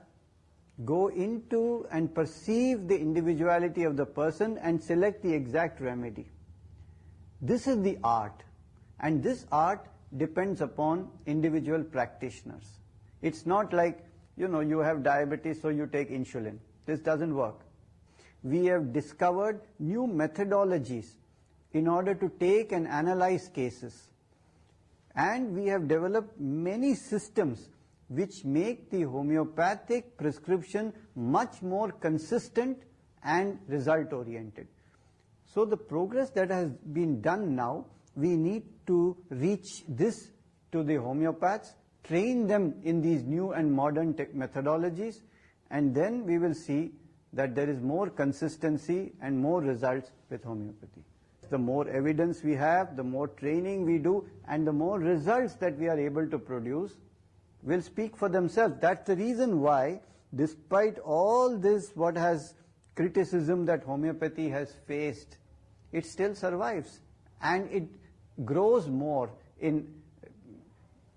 go into and perceive the individuality of the person and select the exact remedy. This is the art, and this art depends upon individual practitioners. It's not like, you have diabetes, so you take insulin. This doesn't work. We have discovered new methodologies in order to take and analyze cases. And we have developed many systems which make the homeopathic prescription much more consistent and result-oriented. So the progress that has been done now, we need to reach this to the homeopaths, train them in these new and modern methodologies, and then we will see that there is more consistency and more results with homeopathy. The more evidence we have, the more training we do, and the more results that we are able to produce will speak for themselves. That's the reason why, despite all this, what has criticism that homeopathy has faced, it still survives, and it grows more. In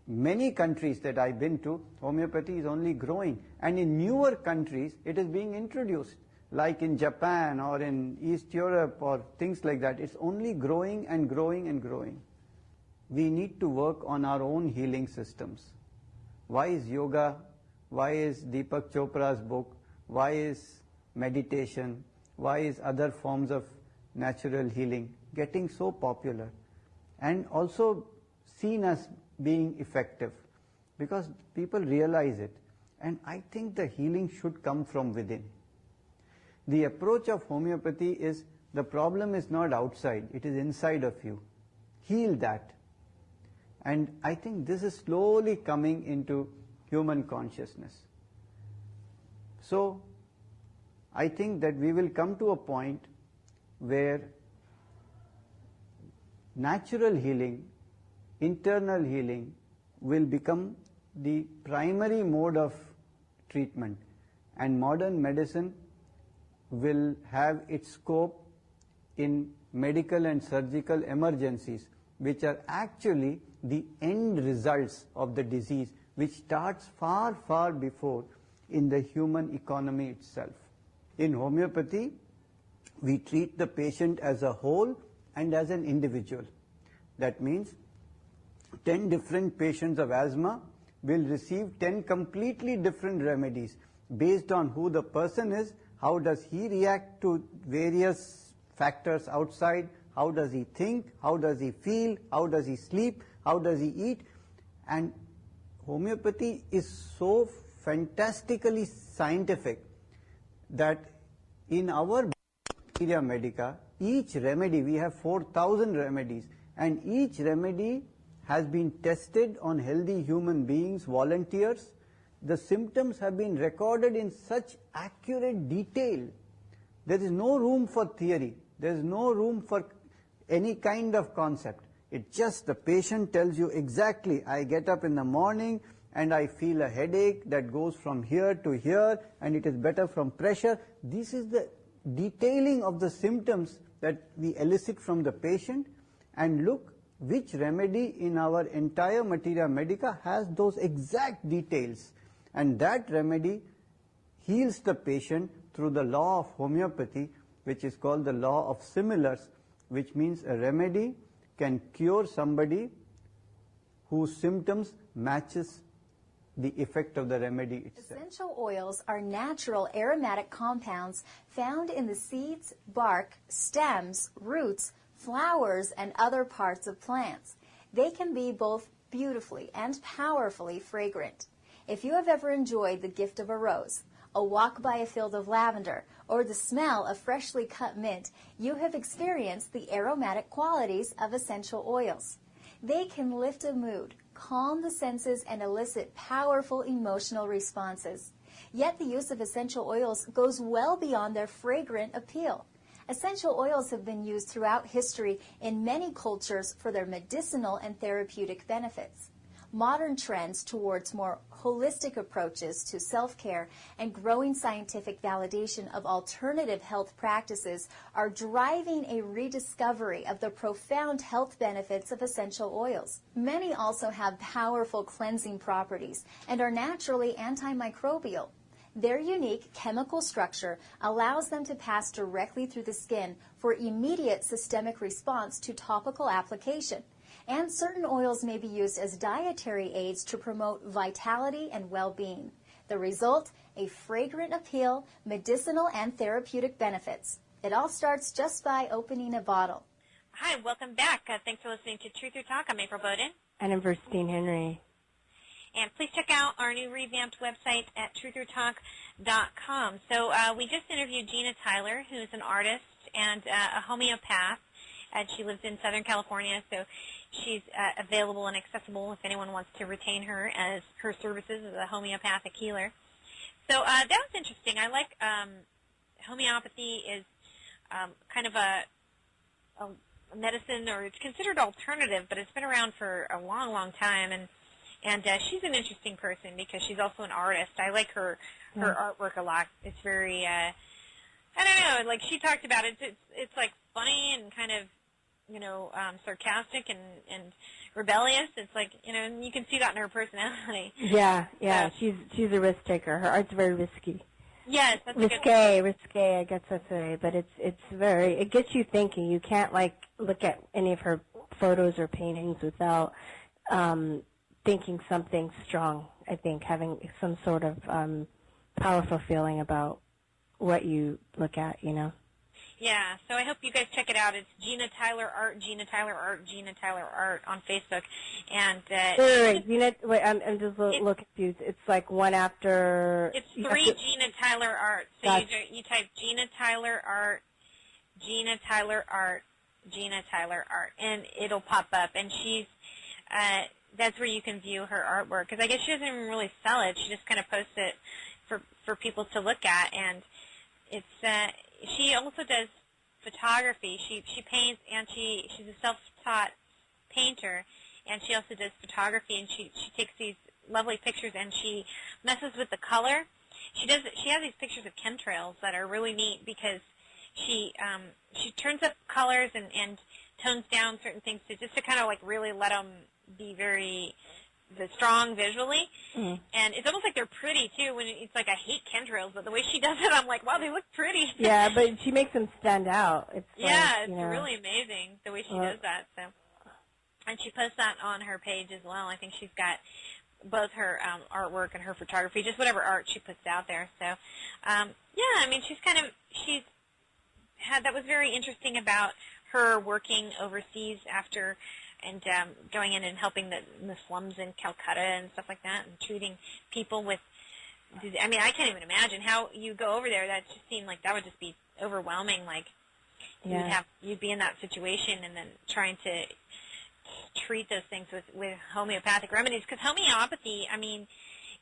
many countries that I've been to, homeopathy is only growing, and in newer countries it is being introduced, like in Japan or in East Europe or things like that. It's only growing and growing and growing. We need to work on our own healing systems. Why is yoga, why is Deepak Chopra's book, why is meditation, why is other forms of natural healing getting so popular and also seen as being effective? Because people realize it, and I think the healing should come from within. The approach of homeopathy is, the problem is not outside, it is inside of you. Heal that. And I think this is slowly coming into human consciousness. So I think that we will come to a point where natural healing, internal healing, will become the primary mode of treatment, and modern medicine will have its scope in medical and surgical emergencies, which are actually the end results of the disease, which starts far, far before in the human economy itself. In homeopathy, we treat the patient as a whole and as an individual. That means 10 different patients of asthma will receive 10 completely different remedies based on who the person is, how does he react to various factors outside, how does he think, how does he feel, how does he sleep, how does he eat. And homeopathy is so fantastically scientific that in our Materia Medica, each remedy, we have 4,000 remedies, and each remedy has been tested on healthy human beings, volunteers. The symptoms have been recorded in such accurate detail. There is no room for theory. There is no room for any kind of concept. It's just the patient tells you exactly, I get up in the morning and I feel a headache that goes from here to here, and it is better from pressure. This is the detailing of the symptoms that we elicit from the patient, and look which remedy in our entire Materia Medica has those exact details. And that remedy heals the patient through the law of homeopathy, which is called the law of similars, which means a remedy can cure somebody whose symptoms matches the effect of the remedy itself. Essential oils are natural aromatic compounds found in the seeds, bark, stems, roots, flowers, and other parts of plants. They can be both beautifully and powerfully fragrant. If you have ever enjoyed the gift of a rose, a walk by a field of lavender, or the smell of freshly cut mint, you have experienced the aromatic qualities of essential oils. They can lift a mood, calm the senses, and elicit powerful emotional responses. Yet the use of essential oils goes well beyond their fragrant appeal. Essential oils have been used throughout history in many cultures for their medicinal and therapeutic benefits. Modern trends towards more holistic approaches to self-care and growing scientific validation of alternative health practices are driving a rediscovery of the profound health benefits of essential oils. Many also have powerful cleansing properties and are naturally antimicrobial. Their unique chemical structure allows them to pass directly through the skin for immediate systemic response to topical application. And certain oils may be used as dietary aids to promote vitality and well-being. The result, a fragrant appeal, medicinal and therapeutic benefits. It all starts just by opening a bottle. Hi, welcome back. Thanks for listening to Truth or Talk. I'm April Bowden. And I'm Virstyne Henry. And please check out our new revamped website at truthertalk.com. So we just interviewed Gina Tyler, who's an artist and a homeopath, and she lives in Southern California, so she's available and accessible if anyone wants to retain her as her services as a homeopathic healer. So that was interesting. I like homeopathy is kind of a medicine, or it's considered alternative, but it's been around for a long, long time, and she's an interesting person because she's also an artist. I like her artwork a lot. It's very, I don't know, like she talked about it. It's like funny and kind of, sarcastic and rebellious. It's like, you can see that in her personality. Yeah. She's a risk taker. Her art's very risky. Yes, that's risque, I guess that's right. But it gets you thinking. You can't look at any of her photos or paintings without thinking something strong. I think having some sort of powerful feeling about what you look at. Yeah, so I hope you guys check it out. It's Gina Tyler Art, Gina Tyler Art, Gina Tyler Art on Facebook. And I'm just a little confused. It's like one after. It's three Gina Tyler Art. So you type Gina Tyler Art, Gina Tyler Art, Gina Tyler Art, and it'll pop up. And she's that's where you can view her artwork, because I guess she doesn't even really sell it. She just kind of posts it for people to look at, and it's she also does photography. She paints, and she's a self-taught painter, and she also does photography, and she takes these lovely pictures, and she messes with the color. She has these pictures of chemtrails that are really neat because she turns up colors and tones down certain things just to kind of really let them be very strong visually, and it's almost like they're pretty too. When it's like I hate chemtrails, but the way she does it, I'm like, wow, they look pretty. Yeah, but she makes them stand out. It's really amazing the way she does that. So, and she posts that on her page as well. I think she's got both her artwork and her photography, just whatever art she puts out there. So, I mean, that was very interesting about her working overseas after. And going in and helping the slums in Calcutta and stuff like that, and treating people with, I mean, I can't even imagine how you go over there. That just seemed like that would just be overwhelming. You'd be in that situation and then trying to treat those things with homeopathic remedies. Because homeopathy, I mean,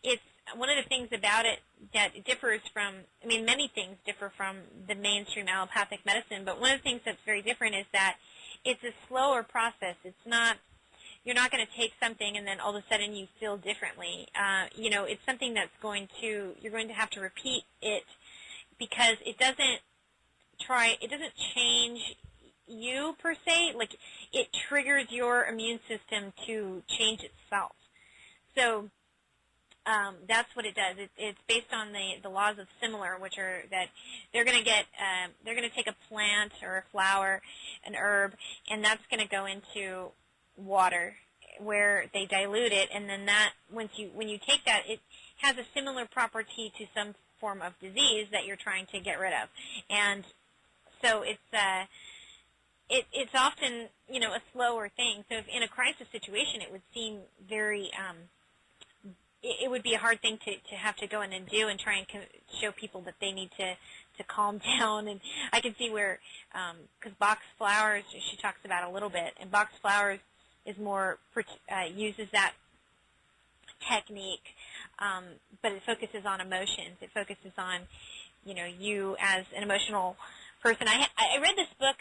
it's one of the things about it that differs from, I mean, many things differ from the mainstream allopathic medicine, but one of the things that's very different is that it's a slower process. It's not, you're not going to take something and then all of a sudden you feel differently. It's something that's you're going to have to repeat it because it doesn't change you per se. Like, it triggers your immune system to change itself. So that's what it does. It's based on the laws of similar, which are that they're going to take a plant or a flower, an herb, and that's going to go into water where they dilute it, and then that when you take that, it has a similar property to some form of disease that you're trying to get rid of, and so it's often a slower thing. So if in a crisis situation, it would seem very it would be a hard thing to have to go in and do and try and show people that they need to calm down. And I can see where, because box flowers, she talks about a little bit, and box flowers is more, uses that technique, but it focuses on emotions. It focuses on, you as an emotional person. I read this book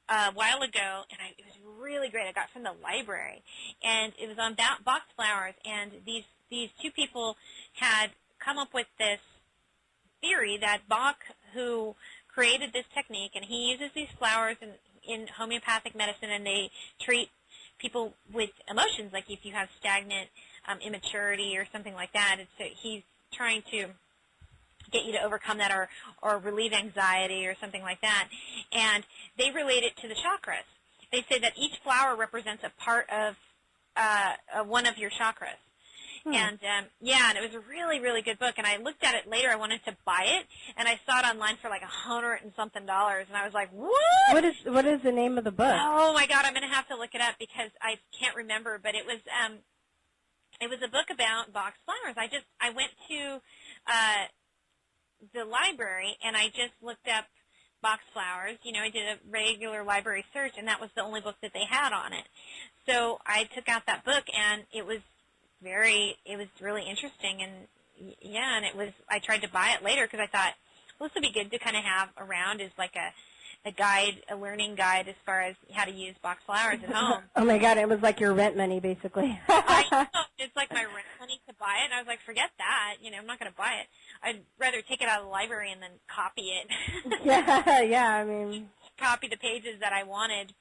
a while ago, and it was really great. I got it from the library, and it was on box flowers, and these two people had come up with this theory that Bach, who created this technique, and he uses these flowers in homeopathic medicine, and they treat people with emotions, like if you have stagnant immaturity or something like that. He's trying to get you to overcome that or relieve anxiety or something like that. And they relate it to the chakras. they say that each flower represents a part of one of your chakras. And, and it was a really, really good book. And I looked at it later. I wanted to buy it, and I saw it online for like $100 and something, and I was like, what? What is the name of the book? Oh, my God, I'm going to have to look it up because I can't remember. But it was a book about box flowers. I went to the library, and I just looked up box flowers. I did a regular library search, and that was the only book that they had on it. So I took out that book, and it was really interesting, and I tried to buy it later because I thought, well, this would be good to kind of have around as like a guide, a learning guide as far as how to use box flowers at home. Oh my God, it was like your rent money basically. I know, it's like my rent money to buy it, and I was like, forget that, I'm not going to buy it. I'd rather take it out of the library and then copy it. yeah, I mean, copy the pages that I wanted,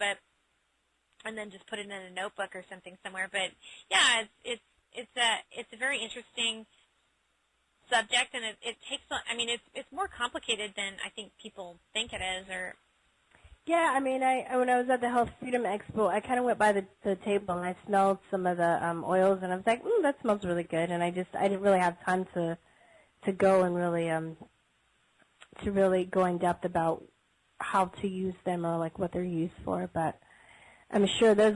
and then just put it in a notebook or something somewhere. But yeah, it's a very interesting subject, and it takes. I mean, it's more complicated than I think people think it is. Yeah, I mean, when I was at the Health Freedom Expo, I kind of went by the table and I smelled some of the oils, and I was like, that smells really good. And I didn't really have time to go and really go in depth about how to use them or like what they're used for, but I'm sure there's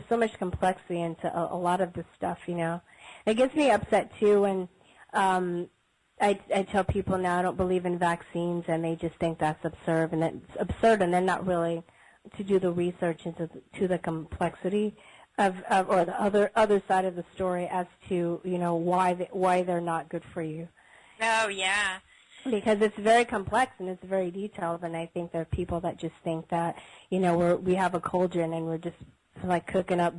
so much complexity into a lot of this stuff, It gets me upset too when I tell people now I don't believe in vaccines, and they just think that's absurd, and they're not really to do the research into the complexity of or the other side of the story as to why they're not good for you. Oh yeah. Because it's very complex and it's very detailed, and I think there are people that just think that we have a cauldron and we're just like cooking up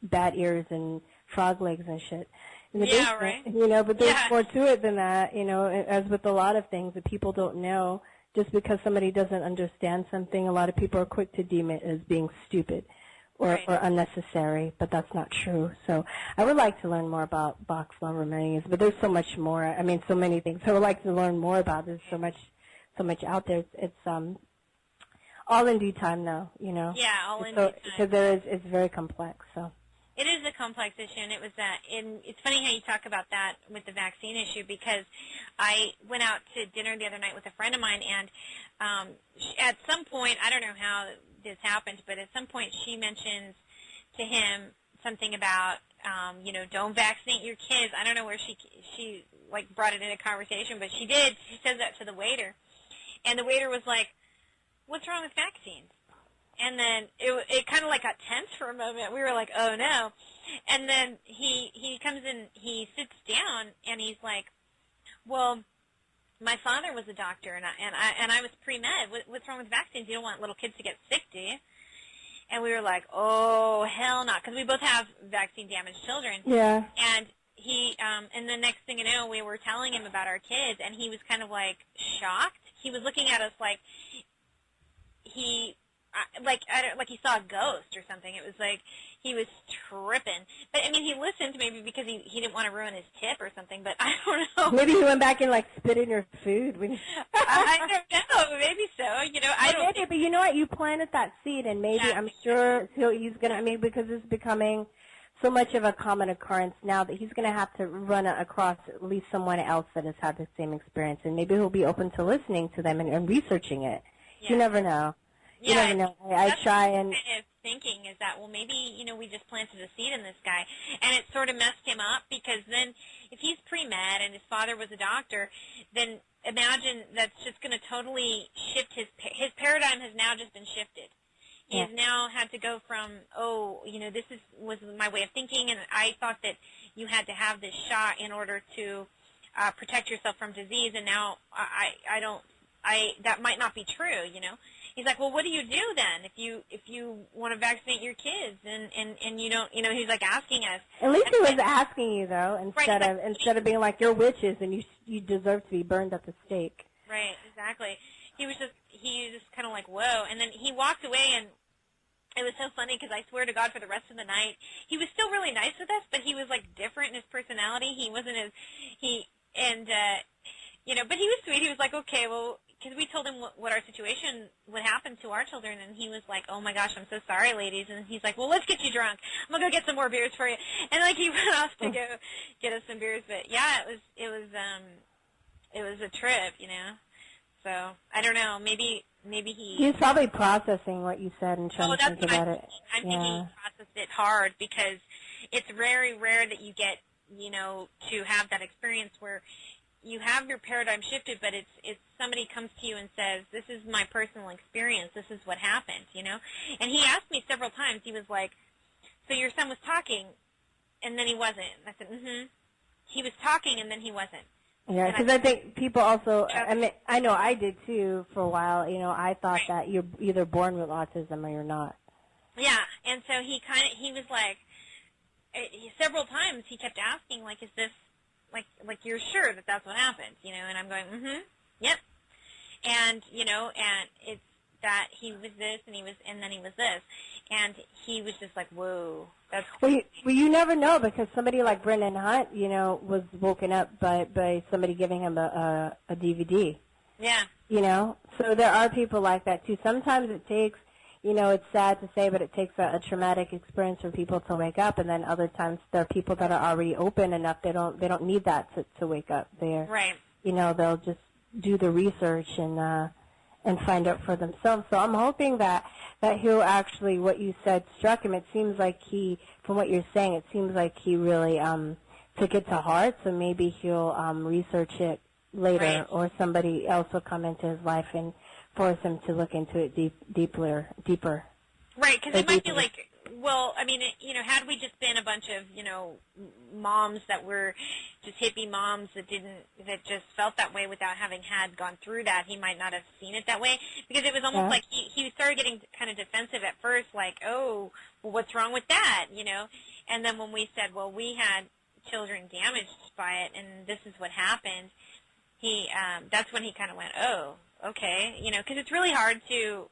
bat ears and frog legs and shit. Yeah, right. But there's more to it than that. As with a lot of things that people don't know, just because somebody doesn't understand something, a lot of people are quick to deem it as being stupid or unnecessary, but that's not true. So I would like to learn more about box flower remedies, but there's so much more. I mean, so many things. I would like to learn more about. There's so much out there. It's all in due time, though. Yeah, all in due time. Because it's very complex. So. It is a complex issue, and it's funny how you talk about that with the vaccine issue, because I went out to dinner the other night with a friend of mine, and at some point, I don't know how this happened, but at some point she mentions to him something about, don't vaccinate your kids. I don't know where she like brought it into conversation, but she did. She says that to the waiter, and the waiter was like, "What's wrong with vaccines?" And then it kind of like got tense for a moment. We were like, oh no. And then he comes in, he sits down, and he's like, well, my father was a doctor, and I was pre-med. What's wrong with vaccines? You don't want little kids to get sick, do you? And we were like, oh, hell no, because we both have vaccine-damaged children. Yeah. And and the next thing you know, we were telling him about our kids, and he was kind of like shocked. He was looking at us like he saw a ghost or something. It was like he was tripping. But I mean, he listened maybe because he didn't want to ruin his tip or something. But I don't know. Maybe he went back and like spit in your food. I don't know. Maybe so. I don't. Maybe, but you know what? You planted that seed, and maybe I'm sure he's gonna. I mean, because it's becoming so much of a common occurrence now that he's gonna have to run across at least someone else that has had the same experience, and maybe he'll be open to listening to them and researching it. Yeah. You never know. You never know. I try and kind of thinking is that, well, maybe we just planted a seed in this guy, and it sort of messed him up, because then if he's pre-med and his father was a doctor, then imagine that's just going to totally shift his paradigm has now just been shifted. He has now had to go from, this was my way of thinking, and I thought that you had to have this shot in order to protect yourself from disease, and now that might not be true, He's like, well, what do you do then if you want to vaccinate your kids and you don't, he's like asking us. At least he was asking you, though, instead of being like, you're witches and you deserve to be burned at the stake. Right, exactly. He was just kind of like, whoa, and then he walked away, and it was so funny because I swear to God, for the rest of the night, he was still really nice with us, but he was like different in his personality. He wasn't but he was sweet. He was like, okay, well, because we told him what our situation would happen to our children, and he was like, "Oh my gosh, I'm so sorry, ladies." And he's like, "Well, let's get you drunk. I'm gonna go get some more beers for you." And like he went off to go get us some beers. But yeah, it was a trip, you know. So I don't know. Maybe he. He's probably processing what you said and trying to think about it. I'm thinking he processed it hard because it's very rare that you get, you know, to have that experience where you have your paradigm shifted, but it's somebody comes to you and says, "This is my personal experience. This is what happened," you know. And he asked me several times. He was like, "So your son was talking, and then he wasn't." And I said, "Mm-hmm." He was talking, and then he wasn't. Yeah, because I think people also, I mean, I know I did too for a while. You know, I thought that you're either born with autism or you're not. Yeah, and so he was like, several times he kept asking, like, "Is this, like you're sure that that's what happened?" You know, and I'm going, "Mm-hmm, yep." And, you know, and it's that he was this and then he was this. And he was just like, "Whoa, that's crazy." Well, you never know because somebody like Brendan Hunt, you know, was woken up by somebody giving him a DVD. Yeah. You know, so there are people like that too. Sometimes it takes, you know, it's sad to say, but it takes a traumatic experience for people to wake up, and then other times there are people that are already open enough they don't need that to wake up. They're right. You know, they'll just do the research and find out for themselves. So I'm hoping that he'll actually, what you said struck him. It seems like he, from what you're saying, it seems like he really took it to heart. So maybe he'll research it later, right. or somebody else will come into his life and force him to look into it deeper. Right, because it might be like, well, I mean, you know, had we just been a bunch of, you know, moms that were just hippie moms that just felt that way without having gone through that, he might not have seen it that way, because it was almost like he started getting kind of defensive at first, like, "Oh, well, what's wrong with that?" You know, and then when we said, "Well, we had children damaged by it, and this is what happened," that's when he kind of went, "Oh, okay," you know, because it's really hard to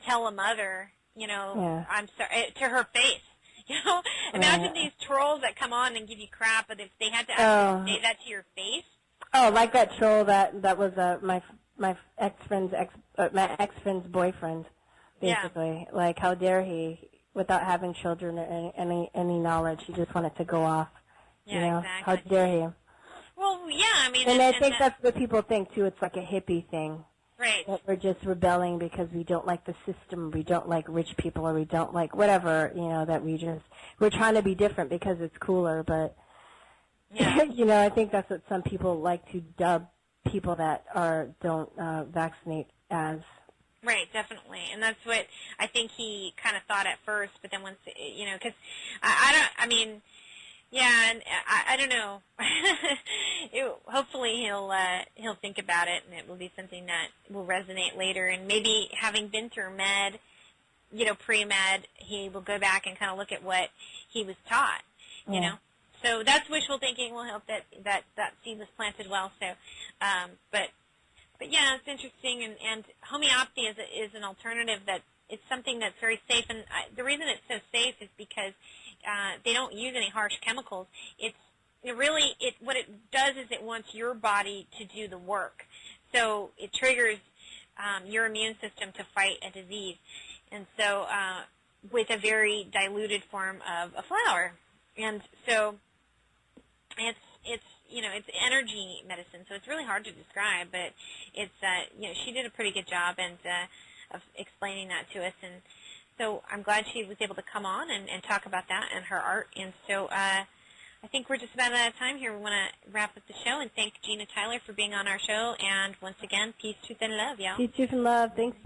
tell a mother, you know, "I'm sorry," to her face. You know, imagine these trolls that come on and give you crap, but if they had to actually say that to your face. Oh, like that troll that was my ex-friend's boyfriend, basically. Yeah. Like, how dare he, without having children or any knowledge, he just wanted to go off. Yeah, you know? exactly. How dare he? Well, yeah, I mean, and I think that's what people think too. It's like a hippie thing. Right. That we're just rebelling because we don't like the system, we don't like rich people, or we don't like whatever, you know, that we're trying to be different because it's cooler, but, you know, I think that's what some people like to dub people that don't vaccinate as. Right, definitely. And that's what I think he kind of thought at first, but then once, you know, because yeah, and I don't know. Hopefully he'll think about it, and it will be something that will resonate later. And maybe having been through med, you know, pre-med, he will go back and kind of look at what he was taught, you know. So that's wishful thinking. We'll hope that seed was planted well. So, but yeah, it's interesting. And homeopathy is an alternative that it's something that's very safe. And the reason it's so safe is because they don't use any harsh chemicals. What it does is it wants your body to do the work. So it triggers your immune system to fight a disease. And so with a very diluted form of a flower. And so it's you know, it's energy medicine. So it's really hard to describe, but it's you know, she did a pretty good job of explaining that to us. And so I'm glad she was able to come on and talk about that and her art. And so I think we're just about out of time here. We want to wrap up the show and thank Gina Tyler for being on our show. And once again, peace, truth, and love, y'all. Peace, truth, and love. Thanks.